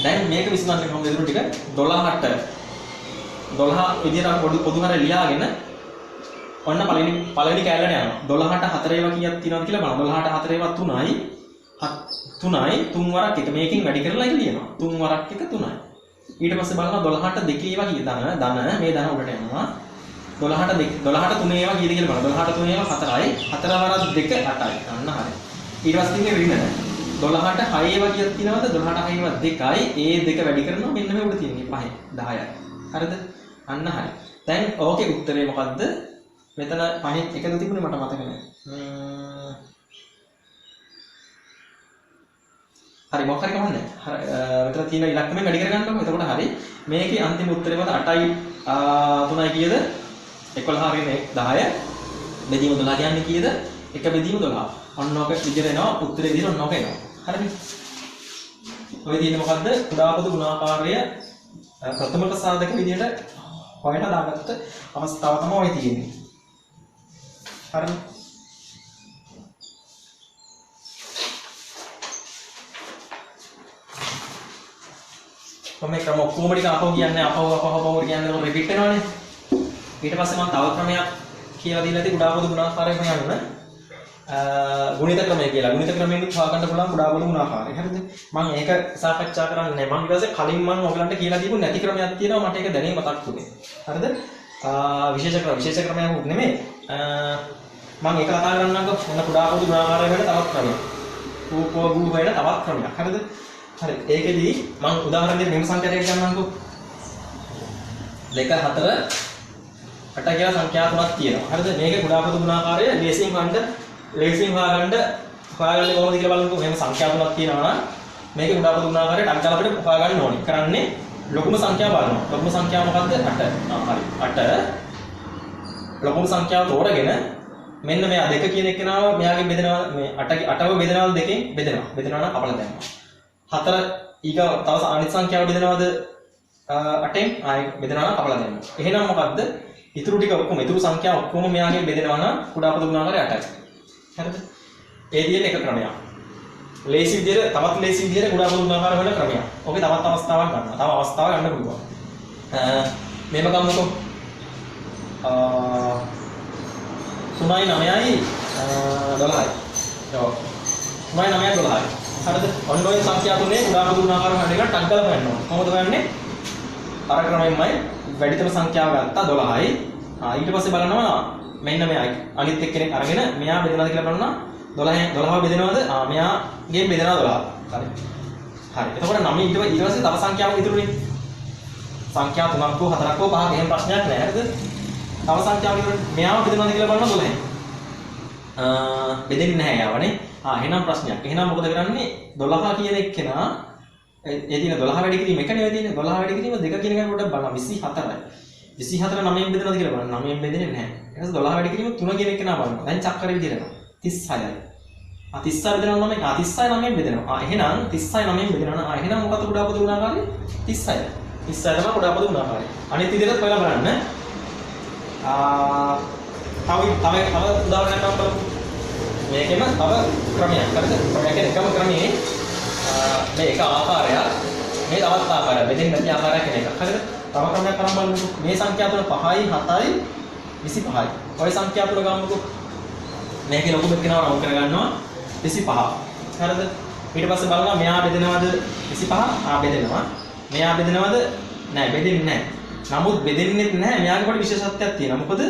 දැන් මේක විසඳන්න කොහොමද ඉතුරු ටික 12ට 12 විදියට පොදු හරය ලියාගෙන ඔන්න පළවෙනි කැලලට යනවා. 12ට 4 ඒවා කීයක් තියෙනවද කියලා බලන්න. 12ට 4 ඒවා 3යි. 3 වරක් එක මේකෙන් වැඩි කරලා ඒක ලියනවා. 3 වරක් එක 3යි. ඊට පස්සේ බලනවා 12ට 2 ඒවා කීයද? ධන මේ ධන උඩට යනවා. 12ට 3 ඒවා කීයද කියලා බලන්න. 12ට 3 ඒවා 4යි. 4 වරක් 2 8යි. අන්න හරි. ඊට පස්සේ ඉන්නේ ඍණ. 12ට 6 ඒවා කීයක් තියෙනවද? 12ට 6 ඒවා 2යි. ඒ 2 වැඩි කරනවා මෙන්න මේ උඩ තියෙන්නේ 5යි 10යි. හරිද? අන්න හරි. දැන් ඕකේ උත්තරේ මොකද්ද? මෙතන පහෙන් එකද තිබුණේ මට මතක නැහැ. හරි මොකක් හරි කමන්නේ. මෙතන තියෙන ඉලක්කමෙන් වැඩි කරගන්නකො. එතකොට හරි. මේකේ අන්තිම උත්තරේ මොකද? 8යි 3යි කීයද? 11 හරිනේ 10. බෙදීම 12 කියන්නේ කීයද? 1 බෙදීම 12. ඔන්න ඔක විදිහට එනවා. උත්තරේ විදිහට ඔන්න ඔක එනවා. හරිනේ. ඔය තියෙන්නේ මොකද්ද? කුඩා පොදු ගුණාකාරය ප්‍රථම ප්‍රසාදක විදිහට හොයන දාගත්ත අවස්ථාව තමයි ඔය තියෙන්නේ. හරිනේ. කොහොමද ක්‍රම ඔක්කොම ටික අපව කියන්නේ අපව කියන්නේ රිපීට් වෙනවනේ. ඊට පස්සේ මම තව ක්‍රමයක් කියලා දීලා තියෙ කුඩා පොදු ගුණාකාරය හොයන්න. ගුණිත ක්‍රමය කියලා. ගුණිත ක්‍රමයෙන් හොයාගන්න පුළුවන් කුඩා පොදු ගුණාකාරය. හරිද? මම ඒක සාකච්ඡා කරන්නේ නැහැ. මම ඊට පස්සේ කලින් මම ඔයගලන්ට කියලා දීපු නැති ක්‍රමයක් තියෙනවා මට ඒක දැනෙන්න මතක් වුණේ. හරිද? විශේෂ ක්‍රමයක් නෙමෙයි. මම ඒක කතා කරන්නම්කෝ. මොන කුඩා පොදු ගුණාකාරය වෙන තවත් ක්‍රමයක්. රූපෝ ගු වෙන තවත් ක්‍රමයක්. හරිද? හරි. ඒකෙදි මම උදාහරණයක් මෙහෙම සංඛ්‍යාවක් ගන්නම්කෝ. 2 4 8 කියලා සංඛ්‍යා තුනක් තියෙනවා. හරිද? මේකේ කුඩා පොදු ගුණාකාරය ලේසියෙන් හොයාගන්නේ කොහොමද කියලා බලමුකෝ. මෙහෙම සංඛ්‍යා තුනක් තියෙනවා නම් මේකේ කුඩා පොදු ගුණාකාරය ටක් ගාලා අපිට හොයාගන්න ඕනේ. කරන්නේ ලොකුම සංඛ්‍යාව බලනවා. ලොකුම සංඛ්‍යාව මොකද්ද? 8. හරි. 8 ලොකුම සංඛ්‍යාව තෝරගෙන මෙන්න මෙයා 2 කියන එකනාව මෙයාගෙන් බෙදනවා. මේ 8ව බෙදනවද දෙකෙන් බෙදනවා. බෙදනවා නම් කපලා දැම්මා. 4 ඊගා තව අනිත් සංඛ්‍යාව බෙදනවද 8ෙන් ආයෙ බෙදනවා නම් කපලා දැම්මා. එහෙනම් මොකද්ද? ඉතුරු ටික ඔක්කොම ඉතුරු සංඛ්‍යා ඔක්කොම මෙයාගෙන් බෙදනවා නම් කුඩා පොදු ගුණාකාරය 8යි. හරිද? ඒ විදිහට එක ක්‍රමයක්. ලේසි විදිහට තවත් ලේසි විදිහට කුඩා පොදු ගුණාකාර වෙන ක්‍රමයක්. ඕකේ තවත් අවස්ථාවක් ගන්නවා. තව අවස්ථාවක් ගන්න පුළුවන්. මේව ගමුකෝ. 3යි 9යි 12යි. ඔව්. 3යි 9යි 12යි. හරිද? ඔන්න ඔය සංඛ්‍යා තුනේ කුඩා පොදු ගුණාකාර හොයන්න එක ටක් ගාලා හොයන්න ඕනේ. කොහොමද හොයන්නේ? අර ක්‍රමයෙන්මයි වැඩිතම සංඛ්‍යාව ගත්තා 12යි. ඊට පස්සේ බලනවා මෙන්න මෙයා අනිත් එක්කෙනෙක් අරගෙන මෙයා බෙදනවාද කියලා බලනවා 12ව බෙදනවාද? මෙයාගෙන් බෙදනවා 12. හරි. හරි. එතකොට 9 ඊට පස්සේ තව සංඛ්‍යාවක් ඉතුරුනේ. සංඛ්‍යා 3ක් හෝ 4ක් හෝ 5ක් එහෙම ප්‍රශ්නයක් නැහැ. හරිද? තව සංඛ්‍යාවක් ඉතුරුනේ. මෙයාව බෙදනවාද කියලා බලනවා 12යි. බෙදෙන්නේ නැහැ යාවනේ. එහෙනම් ප්‍රශ්නයක්. එහෙනම් මොකද කරන්නේ? 12 කියන එක්කෙනා ඒ තියෙන 12 වැඩි කිරීම එක නෙවෙයි තියෙන්නේ 12 වැඩි කිරීම දෙක කියන එක පොඩ්ඩක් බලන්න 24යි 24 9ෙන් බෙදනවාද කියලා බලන්න 9ෙන් බෙදෙන්නේ නැහැ ඊට පස්සේ 12 වැඩි කිරීම 3 කියන එක නා බලන්න දැන් චක්කර විදිහට යනවා 36යි 36 බෙදනවා නම් 36 9ෙන් බෙදෙනවා එහෙනම් 36 9ෙන් බෙදෙනවා එහෙනම් මොකද කුඩා පොදු ගුණාකාරය 36යි 36 තමයි කුඩා පොදු ගුණාකාරය අනිත් විදිහට ඔයාලා බලන්න තව උදාහරණයක් ගන්න මේකෙම තව ක්‍රමයක් හරිද ක්‍රමයක් එකම ක්‍රමයේ මේ එක ආකාරයක් මේ තවත් ආකාරයක් බෙදෙන්නේ නැති ආකාරයක් කෙන එක. හරිද? තව ක්‍රමයක් කරන් බලමුකෝ. මේ සංඛ්‍යා තුන 5යි 7යි 25යි. ඔය සංඛ්‍යා තුන ගමුකෝ. මේකේ ලොකු දෙකනවා රවුන්ඩ් කරගන්නවා 25. හරිද? ඊට පස්සේ බලනවා මෙයා බෙදෙනවද 25? බෙදෙනවා. මෙයා බෙදෙනවද? නෑ බෙදෙන්නේ නෑ. නමුත් බෙදෙන්නේ නැහැ. මෙයාගේ පොඩි විශේෂත්වයක් තියෙනවා. මොකද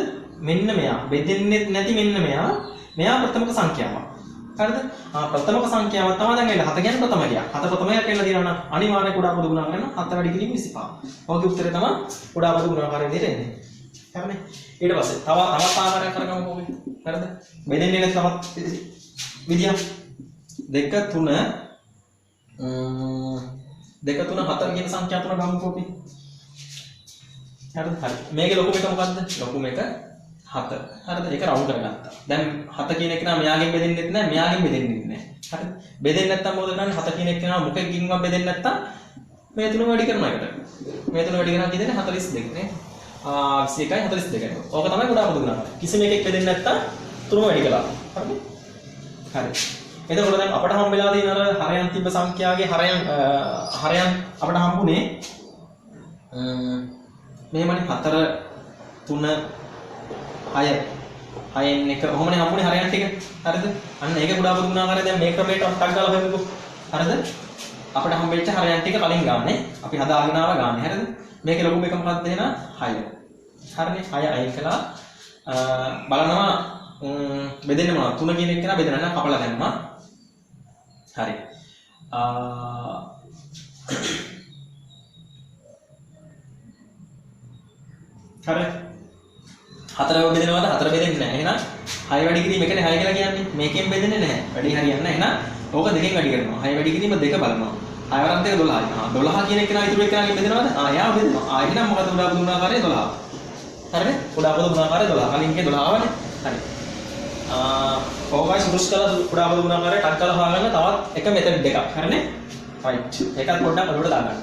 මෙන්න මෙයා බෙදෙන්නේ නැති මෙන්න මෙයා ප්‍රථමක සංඛ්‍යාවක්. හරිද? ප්‍රථමක සංඛ්‍යාව තමයි දැන් එන්නේ 7 කියන්නේ ප්‍රථමකයක්. 7 ප්‍රථමයක් කියලා දිනනවා නම් අනිවාර්යෙන් කුඩා පොදු ගුණාකාර කරනවා 7 වැඩි කිරීම 25. ඔයගේ උත්තරේ තමයි කුඩා පොදු ගුණාකාර විදිහට එන්නේ. හරිනේ? ඊට පස්සේ තවත් ආකාරයක් කරගමු ඕකේ. හරිද? බෙදෙන්නේ නැති තවත් විදියක් 2 3 2 3 4 කියන සංඛ්‍යා තුන ගමුකෝ අපි. හරිද? හරි. මේකේ ලොකුම එක මොකද්ද? ලොකුම එක 7. හරිද? ඒක රවුන්ඩ් කරගත්තා. දැන් 7 කියන එක නා මෙයාගෙන් බෙදෙන්නෙත් නැහැ, මෙයාගෙන් බෙදෙන්නෙත් නැහැ. හරිද? බෙදෙන්නේ නැත්තම් මොකද කරන්නේ? 7 කියන එක නා මොකකින්වත් බෙදෙන්නේ නැත්තම් මේ තුන වැඩි කරනවා එකට. මේ තුන වැඩි කරනවා කියන්නේ 42 නේ. 21යි 42යි. ඕක තමයි කුඩා පොදු ගුණාකාරය. කිසිම එකෙක් බෙදෙන්නේ නැත්තම් තුනම වැඩි කළා. හරිද? හරි. එතකොට දැන් අපට හම් වෙලා තියෙන අර හරයන් තිබ්බ සංඛ්‍යාවේ හරයන් අපට හම්බුනේ මෙහෙමනේ 4 3 6 6න් එක ඔහොමනේ හම්බුනේ හරයන් ටික. හරිද? අන්න ඒක කුඩා පොදු ගුණාකාරය. දැන් මේ ක්‍රමයට ටක් ගාලා බලමුකෝ. හරිද? අපිට හම්බෙච්ච හරයන් ටික කලින් ගානේ. අපි හදාගෙන ආව ගානේ. හරිද? මේකේ ලොකුම එක මොකක්ද එහෙනම් 6. හරිනේ? 6 අයින් කළා. බලනවා බෙදෙන්නේ මොනවද? 3 කියන එක නා බෙදන්න නම් කපලා දැම්මා. හරි. හරි. 4 බෙදෙනවද? 4 බෙදෙන්නේ නැහැ. එහෙනම් 6 වැඩි කිරීම එකනේ 6 කියලා කියන්නේ. මේකෙන් බෙදෙන්නේ නැහැ. වැඩි හරියන්නේ නැහැ. එහෙනම් ඕක දෙකෙන් වැඩි කරනවා. 6 වැඩි කිරීම 2 බලනවා. 6 වරක් 2 12යි. 12 කියන එක නා ඉතුරු එකකින් බෙදෙනවද? එයා බෙදෙනවා. එහෙනම් මොකද කුඩා පොදු ගුණාකාරය 12. හරිනේ? කුඩා පොදු ගුණාකාරය 12. කලින් එකේ 12 ආවනේ. හරි. ඕකයි සුදුසු කළ කුඩා පොදු ගුණාකාරය ටක් කරලා හොයාගන්න තවත් එක මෙතඩ් එකක්. හරිනේ? රයිට්. ඒකත් පොඩ්ඩක් අලුවට දාගන්න.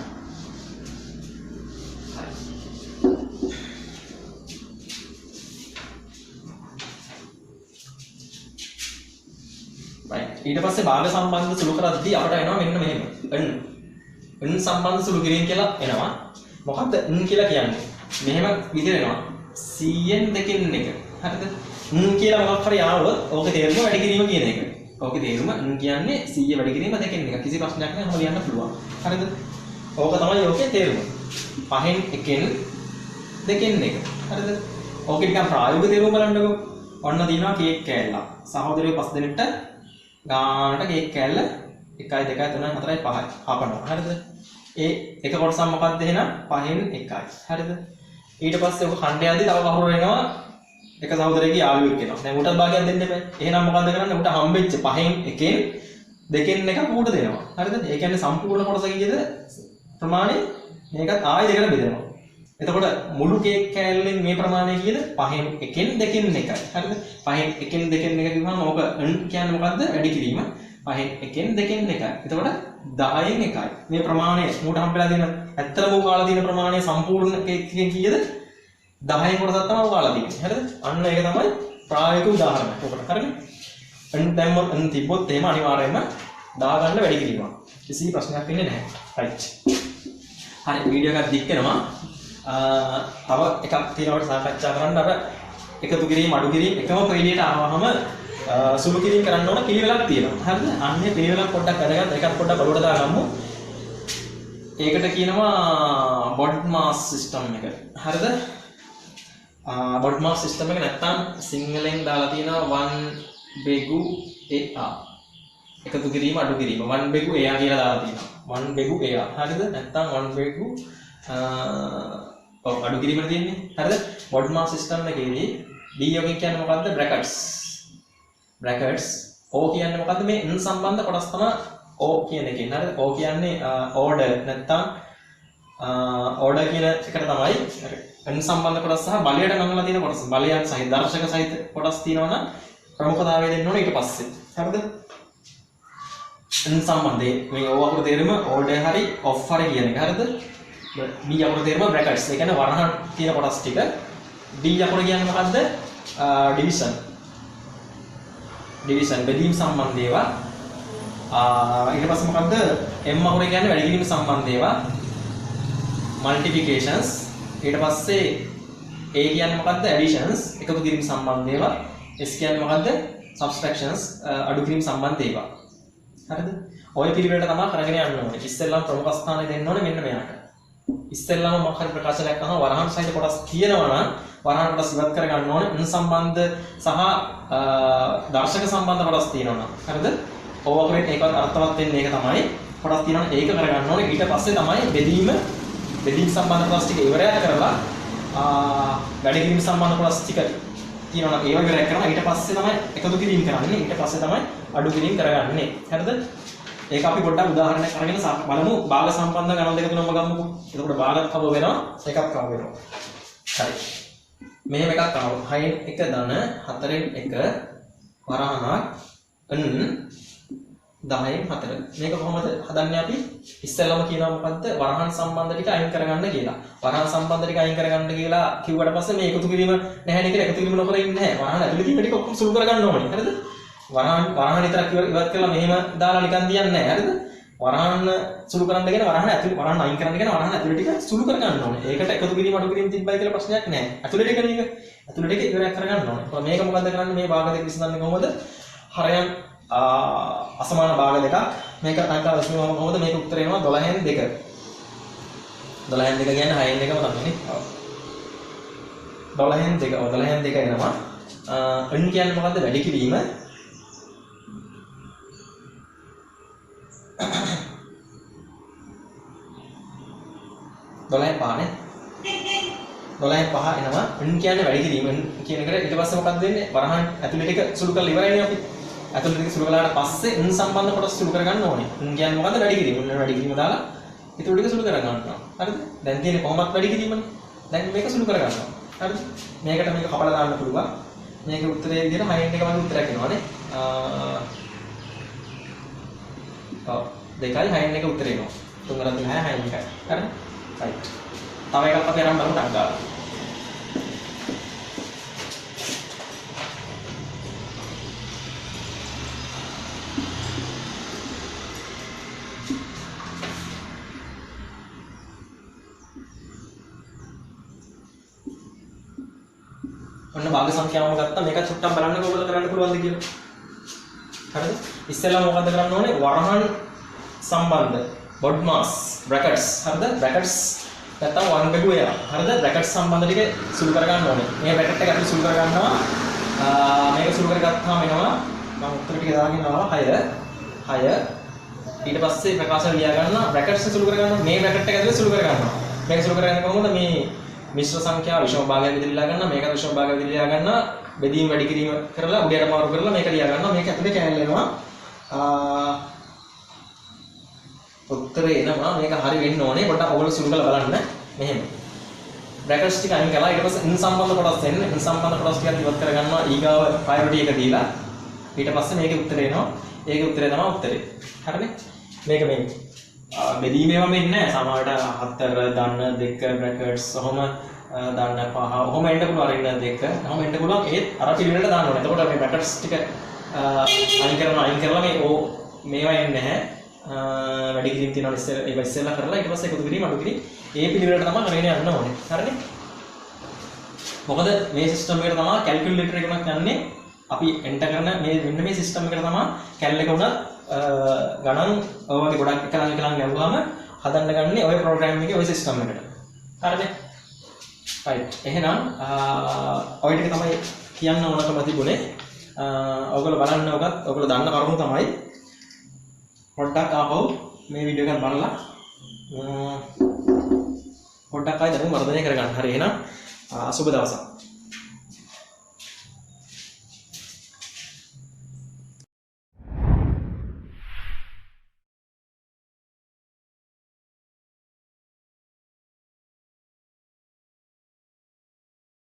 ඊට පස්සේ භාග සම්බන්ධ සුළු කරද්දී අපට එනවා මෙන්න මෙහෙම. n සම්බන්ධ සුළු කිරීම කියලා එනවා. මොකක්ද n කියලා කියන්නේ? මෙහෙම විදිහට එනවා. 100න් දෙකෙන් එක. හරිද? n කියලා මොකක් හරි ආවොත් ඕකේ තේරුම වැඩි කිරීම කියන එක. ඕකේ තේරුම n කියන්නේ 100 වැඩි කිරීම දෙකෙන් එක. කිසි ප්‍රශ්නයක් නැහැ. ඔහොම ලියන්න පුළුවන්. හරිද? ඕක තමයි ඕකේ තේරුම. 5න් එකෙන් දෙකෙන් එක. හරිද? ඕකේ නිකන් ප්‍රායෝගික තේරුම බලන්නකෝ. ඔන්න තියෙනවා කේක් කෑල්ලක්. සහෝදරයෝ 5 දෙනෙක්ට ගානට කේක් කෑල්ල 1 2 3 4 5යි හපනවා. හරිද? ඒ එක කොටසක් මොකක්ද එහෙනම් 5න් 1යි. හරිද? ඊට පස්සේ ඔක ඛණ්ඩය යද්දි තව කවුරු වෙනවා? එක සහෝදරයෙක්ගේ යාළුවෙක් වෙනවා. දැන් උටත් භාගයක් දෙන්න එපා. එහෙනම් මොකද්ද කරන්නේ? උට හම්බෙච්ච 5න් 1න් දෙකෙන් එක ඌට දෙනවා. හරිද? ඒ කියන්නේ සම්පූර්ණ කොටස කීයද? ප්‍රමාණය මේකත් ආයෙ දෙකට බෙදෙනවා. එතකොට මුළු කේක් කෑල්ලෙන් මේ ප්‍රමාණය කීයද? 5න් 1න් දෙකෙන් එකයි. හරිද? 5න් 1න් දෙකෙන් එක කිව්වම ඕක n කියන්නේ මොකද්ද? වැඩි කිරීම. 5න් 1න් දෙකෙන් එකයි. එතකොට 10න් එකයි. මේ ප්‍රමාණය මූට හම්බෙලා තියෙන ඇත්තම කාලා තියෙන ප්‍රමාණය සම්පූර්ණ කේක් එකෙන් කීයද? 10න් කොටසක් තමයි කාලා තියෙන්නේ. හරිද? අන්න ඒක තමයි ප්‍රායෝගික උදාහරණය. ඔකට හරිනේ? n දැම්ම n තිබ්බොත් එහෙම අනිවාර්යයෙන්ම දාගන්න වැඩි කිරීමක්. කිසි ප්‍රශ්නයක් වෙන්නේ නැහැ. රයිට්. හරි වීඩියෝ එකක් දික් වෙනවා. තව එකක් තියෙනවට සාකච්ඡා කරන්න අර එකතු කිරීම අඩු කිරීම එකම පෙළියට ආවහම සුළු කිරීම කරන්න ඕන පිළිවෙලක් තියෙනවා. හරිද? අන්නේ පිළිවෙලක් පොඩ්ඩක් අරගන්න එකක් පොඩ්ඩක් බලවට දාගමු. ඒකට කියනවා බොඩ් මාස් සිස්ටම් එක. හරිද? බොඩ් මාස් සිස්ටම් එක නැත්තම් සිංහලෙන් දාලා තියෙනවා 1 බෙගු එයා. එකතු කිරීම අඩු කිරීම 1 බෙගු එයා කියලා දාලා තියෙනවා. 1 බෙගු එයා. හරිද? නැත්තම් 1 බෙගු අඩු කිරීමට තියෙන්නේ. හරිද? බොඩ් මාස් සිස්ටම් එකේදී D එකෙන් කියන්නේ මොකද්ද? බ්‍රැකට්ස් O කියන්නේ මොකද්ද? මේ n සම්බන්ධ කොටස් තමයි O කියන එකෙන්. හරිද? O කියන්නේ order නැත්තම් order කියන එකට තමයි n සම්බන්ධ කොටස් සහ බලයට නංගලා තියෙන කොටස්. බලයන් සහිත දර්ශක සහිත කොටස් තියෙනවා නම් ප්‍රමුඛතාවය දෙන්න ඕනේ ඊට පස්සේ. හරිද? n සම්බන්ධයේ මේ O අකුර තේරුම order හරි off හරි කියන එක. හරිද? B අකුර තේරුම බ්‍රැකට්ස්. ඒ කියන්නේ වරහන් තියෙන කොටස් ටික. D අකුර කියන්නේ මොකද්ද? ඩිවිෂන් බෙදීම සම්බන්ධ ඒවා. ඊට පස්සේ මොකද්ද? M අකුර කියන්නේ වැඩි කිරීම සම්බන්ධ ඒවා. multiplications. ඊට පස්සේ A කියන්නේ මොකද්ද? additions එකතු කිරීම සම්බන්ධ ඒවා. S කියන්නේ මොකද්ද? subtractions අඩු කිරීම සම්බන්ධ ඒවා. හරිද? ඔය පිළිවෙලට තමයි කරගෙන යන්න ඕනේ. ඉස්සෙල්ලාම ප්‍රමුඛ ස්ථානය දෙන්න ඕනේ මෙන්න මෙයාට. ඉස්සෙල්ලාම මොකක් හරි ප්‍රකාශනයක් අහන වරහන් සහිත කොටස් තියෙනවා නම් වරහන් කොටස් ඉවත් කර ගන්න ඕනේ. උන් සම්බන්ධ සහ දර්ශක සම්බන්ධ කොටස් තියෙනවා. හරිද? ඕවර්ලේට් ඒකත් අර්ථවත් වෙන්නේ ඒක තමයි. කොටස් තියෙනවා ඒක කරගන්න ඕනේ. ඊට පස්සේ තමයි බෙදීම් සම්බන්ධ කොටස් ටික ඉවරයක් කරලා වැඩි කිරීම සම්බන්ධ කොටස් ටික තියෙනවා නම් ඒව ඉවරයක් කරනවා. ඊට පස්සේ තමයි එකතු කිරීම කරන්නේ. ඊට පස්සේ තමයි අඩු කිරීම කරගන්නේ. හරිද? ඒක අපි පොඩ්ඩක් උදාහරණයක් අරගෙන බලමු. භාග සම්බන්ධ ගණන් දෙක තුනම ගමුකෝ. එතකොට භාගත් කව වෙනවා, එකක් කව වෙනවා. හරි. මෙහෙම එකක් ආව. 6න් 1 ධන 4න් 1 වරහණක් n 10න් 4. මේක කොහොමද හදන්නේ අපි? ඉස්සෙල්ලාම කියනවා මොකද්ද? වරහන් සම්බන්ධ ටික අයින් කරගන්න කියලා. වරහන් සම්බන්ධ ටික අයින් කරගන්න කියලා කිව්වට පස්සේ මේ එකතු කිරීම නැහැ නේ කියලා එකතු කිරීම නොකර ඉන්නේ නැහැ. වරහන් ඇතුළේ තියෙන ටික ඔක්කොම සුළු කරගන්න ඕනේ. හරිද? වරහන් විතරක් ඉවත් කරලා මෙහෙම දාලා නිකන් තියන්නේ නැහැ. හරිද? වරහන් සුළු කරන්න කියන වරහන් ඇතුළේ වරහන් අයින් කරන්න කියන වරහන් ඇතුළේ ටික සුළු කරගන්න ඕනේ. ඒකට එකතු කිරීම අඩු කිරීම තිබ්බයි කියලා ප්‍රශ්නයක් නැහැ. ඇතුළේ ටික නේද? ඇතුළේ ටික ඉවරයක් කරගන්න ඕනේ. මේක මොකද්ද කරන්නේ? මේ භාග දෙක විසඳන්නේ කොහොමද? හරයන් අසමාන භාග දෙකක්. මේක අංකා විසඳුවම කොහොමද? මේක උත්තර එනවා 12න් 2. 12න් 2 කියන්නේ 6න් 1ම තමයි. ඔව්. 12න් 2. ඔව් 12න් 2 එනවා. n කියන්නේ මොකද්ද? වැඩි කිරීම. 12න් 5 නේ. 12න් 5 එනවා. n කියන්නේ වැඩි කිරීම. n කියන එකට ඊට පස්සේ මොකක්ද වෙන්නේ? වරහන් ඇතුළේ ටික සුළු කරලා ඉවරයිනේ අපි. ඇතුළේ ටික සුළු කළාට පස්සේ n සම්බන්ධ කොටස් සුළු කරගන්න ඕනේ. n කියන්නේ මොකද්ද? වැඩි කිරීම. n වැඩි කිරීම දාලා ඊටු ටික සුළු කරගන්නවා. හරිද? දැන් තියෙන්නේ කොහොමද වැඩි කිරීමනේ? දැන් මේක සුළු කරගන්නවා. හරිද? මේකට මේක කපලා දාන්න පුළුවන්. මේකේ උත්තරේ විදිහට 6න් 1 වගේ උත්තරයක් එනවානේ. ඔව් 2යි 6න් 1 උත්තරේ එනවා. 3 6 6න් 1යි. හරිද? right. තව එකක් අපි අරන් බලමු ටක් ගාලා. ඔන්න භාග සංඛ්‍යාවම ගත්තා. මේක චුට්ටක් බලන්න කොහොමද කරන්න පුළුවන්ද කියලා. හරිද? ඉස්සෙල්ලා මොකද්ද කරන්න ඕනේ? වරහන් සම්බන්ධ BODMAS brackets. හරිද? brackets නැත්තම් 1 බෙගු වෙනවා. හරිද? brackets සම්බන්ධ ටික සුළු කර ගන්න ඕනේ. මේ bracket එක අපි සුළු කර ගන්නවා. මේක සුළු කරගත්තාම එනවා මම උත්තර ටික දාගෙන ආවා 6. ඊට පස්සේ ප්‍රකාශන ලියා ගන්නවා. brackets සුළු කර ගන්නවා. මේ bracket එක ඇතුලේ සුළු කර ගන්නවා. මේක සුළු කරගන්නේ කොහොමද? මේ මිශ්‍ර සංඛ්‍යාව විෂම භාගයක් විදිහට ලියා ගන්නවා. මේක විෂම භාගයක් විදිහට ලියා ගන්නවා. බෙදීම වැඩි කිරීම කරලා උඩයට මාරු කරලා මේක ලියා ගන්නවා. මේක ඇතුලේ කැලේ එනවා. උත්තරේ එනවා. මේක හරි වෙන්න ඕනේ. පොඩ්ඩක් ඔයගොල්ලෝ සුළු කරලා බලන්න. මෙහෙම. brackets ටික අයින් කරලා ඊට පස්සේ n සම්බන්ධ කොටස් එන්නේ. n සම්බන්ධ කොටස් ටිකක් ඉවත් කර ගන්නවා. ඊගාව priority එක දීලා ඊට පස්සේ මේකේ උත්තරේ එනවා. ඒකේ උත්තරේ තමයි උත්තරේ. හරිනේ? මේක මේ බෙදීමේම වෙන්නේ නැහැ. සමහරට 4 ධන 2 brackets ඔහොම දාන්න 5 ඔහොම එන්න පුළුවන්. අරින්න 2 ඔහොම එන්න පුළුවන්. ඒත් අර පිළිවෙලට දාන්න ඕනේ. එතකොට මේ brackets ටික අයින් කරලා මේවා එන්නේ නැහැ. වැඩි කිරීම තියෙනවා ඉස්සෙල්ලා කරලා ඊට පස්සේ එකතු කිරීම අඩු කිරීම ඒ පිළිවෙලට තමයි කරගෙන යන්න ඕනේ. හරිනේ? මොකද මේ සිස්ටම් එකට තමයි කැල්කියුලේටර් එකක් යන්නේ. අපි එන්ටර් කරන මෙන්න මේ සිස්ටම් එකට තමයි කැල් එක උනත් ගණන් ඔය වගේ ගොඩක් එකලන් ගැහුවාම හදන්න ගන්නේ ඔය ප්‍රෝග්‍රෑම් එකේ ඔය සිස්ටම් එකට. හරිද? right. එහෙනම් ඔය ටික තමයි කියන්න ඕනකම තිබුණේ. ඔයගොල්ලෝ බලන්න ඔයගොල්ලෝ දන්න කරුණු තමයි. පොඩ්ඩක් ආපහු මේ වීඩියෝ එක බලලා පොඩ්ඩක් ආයෙ දැනුම වර්ධනය කරගන්න. හරි එහෙනම් සුබ දවසක්.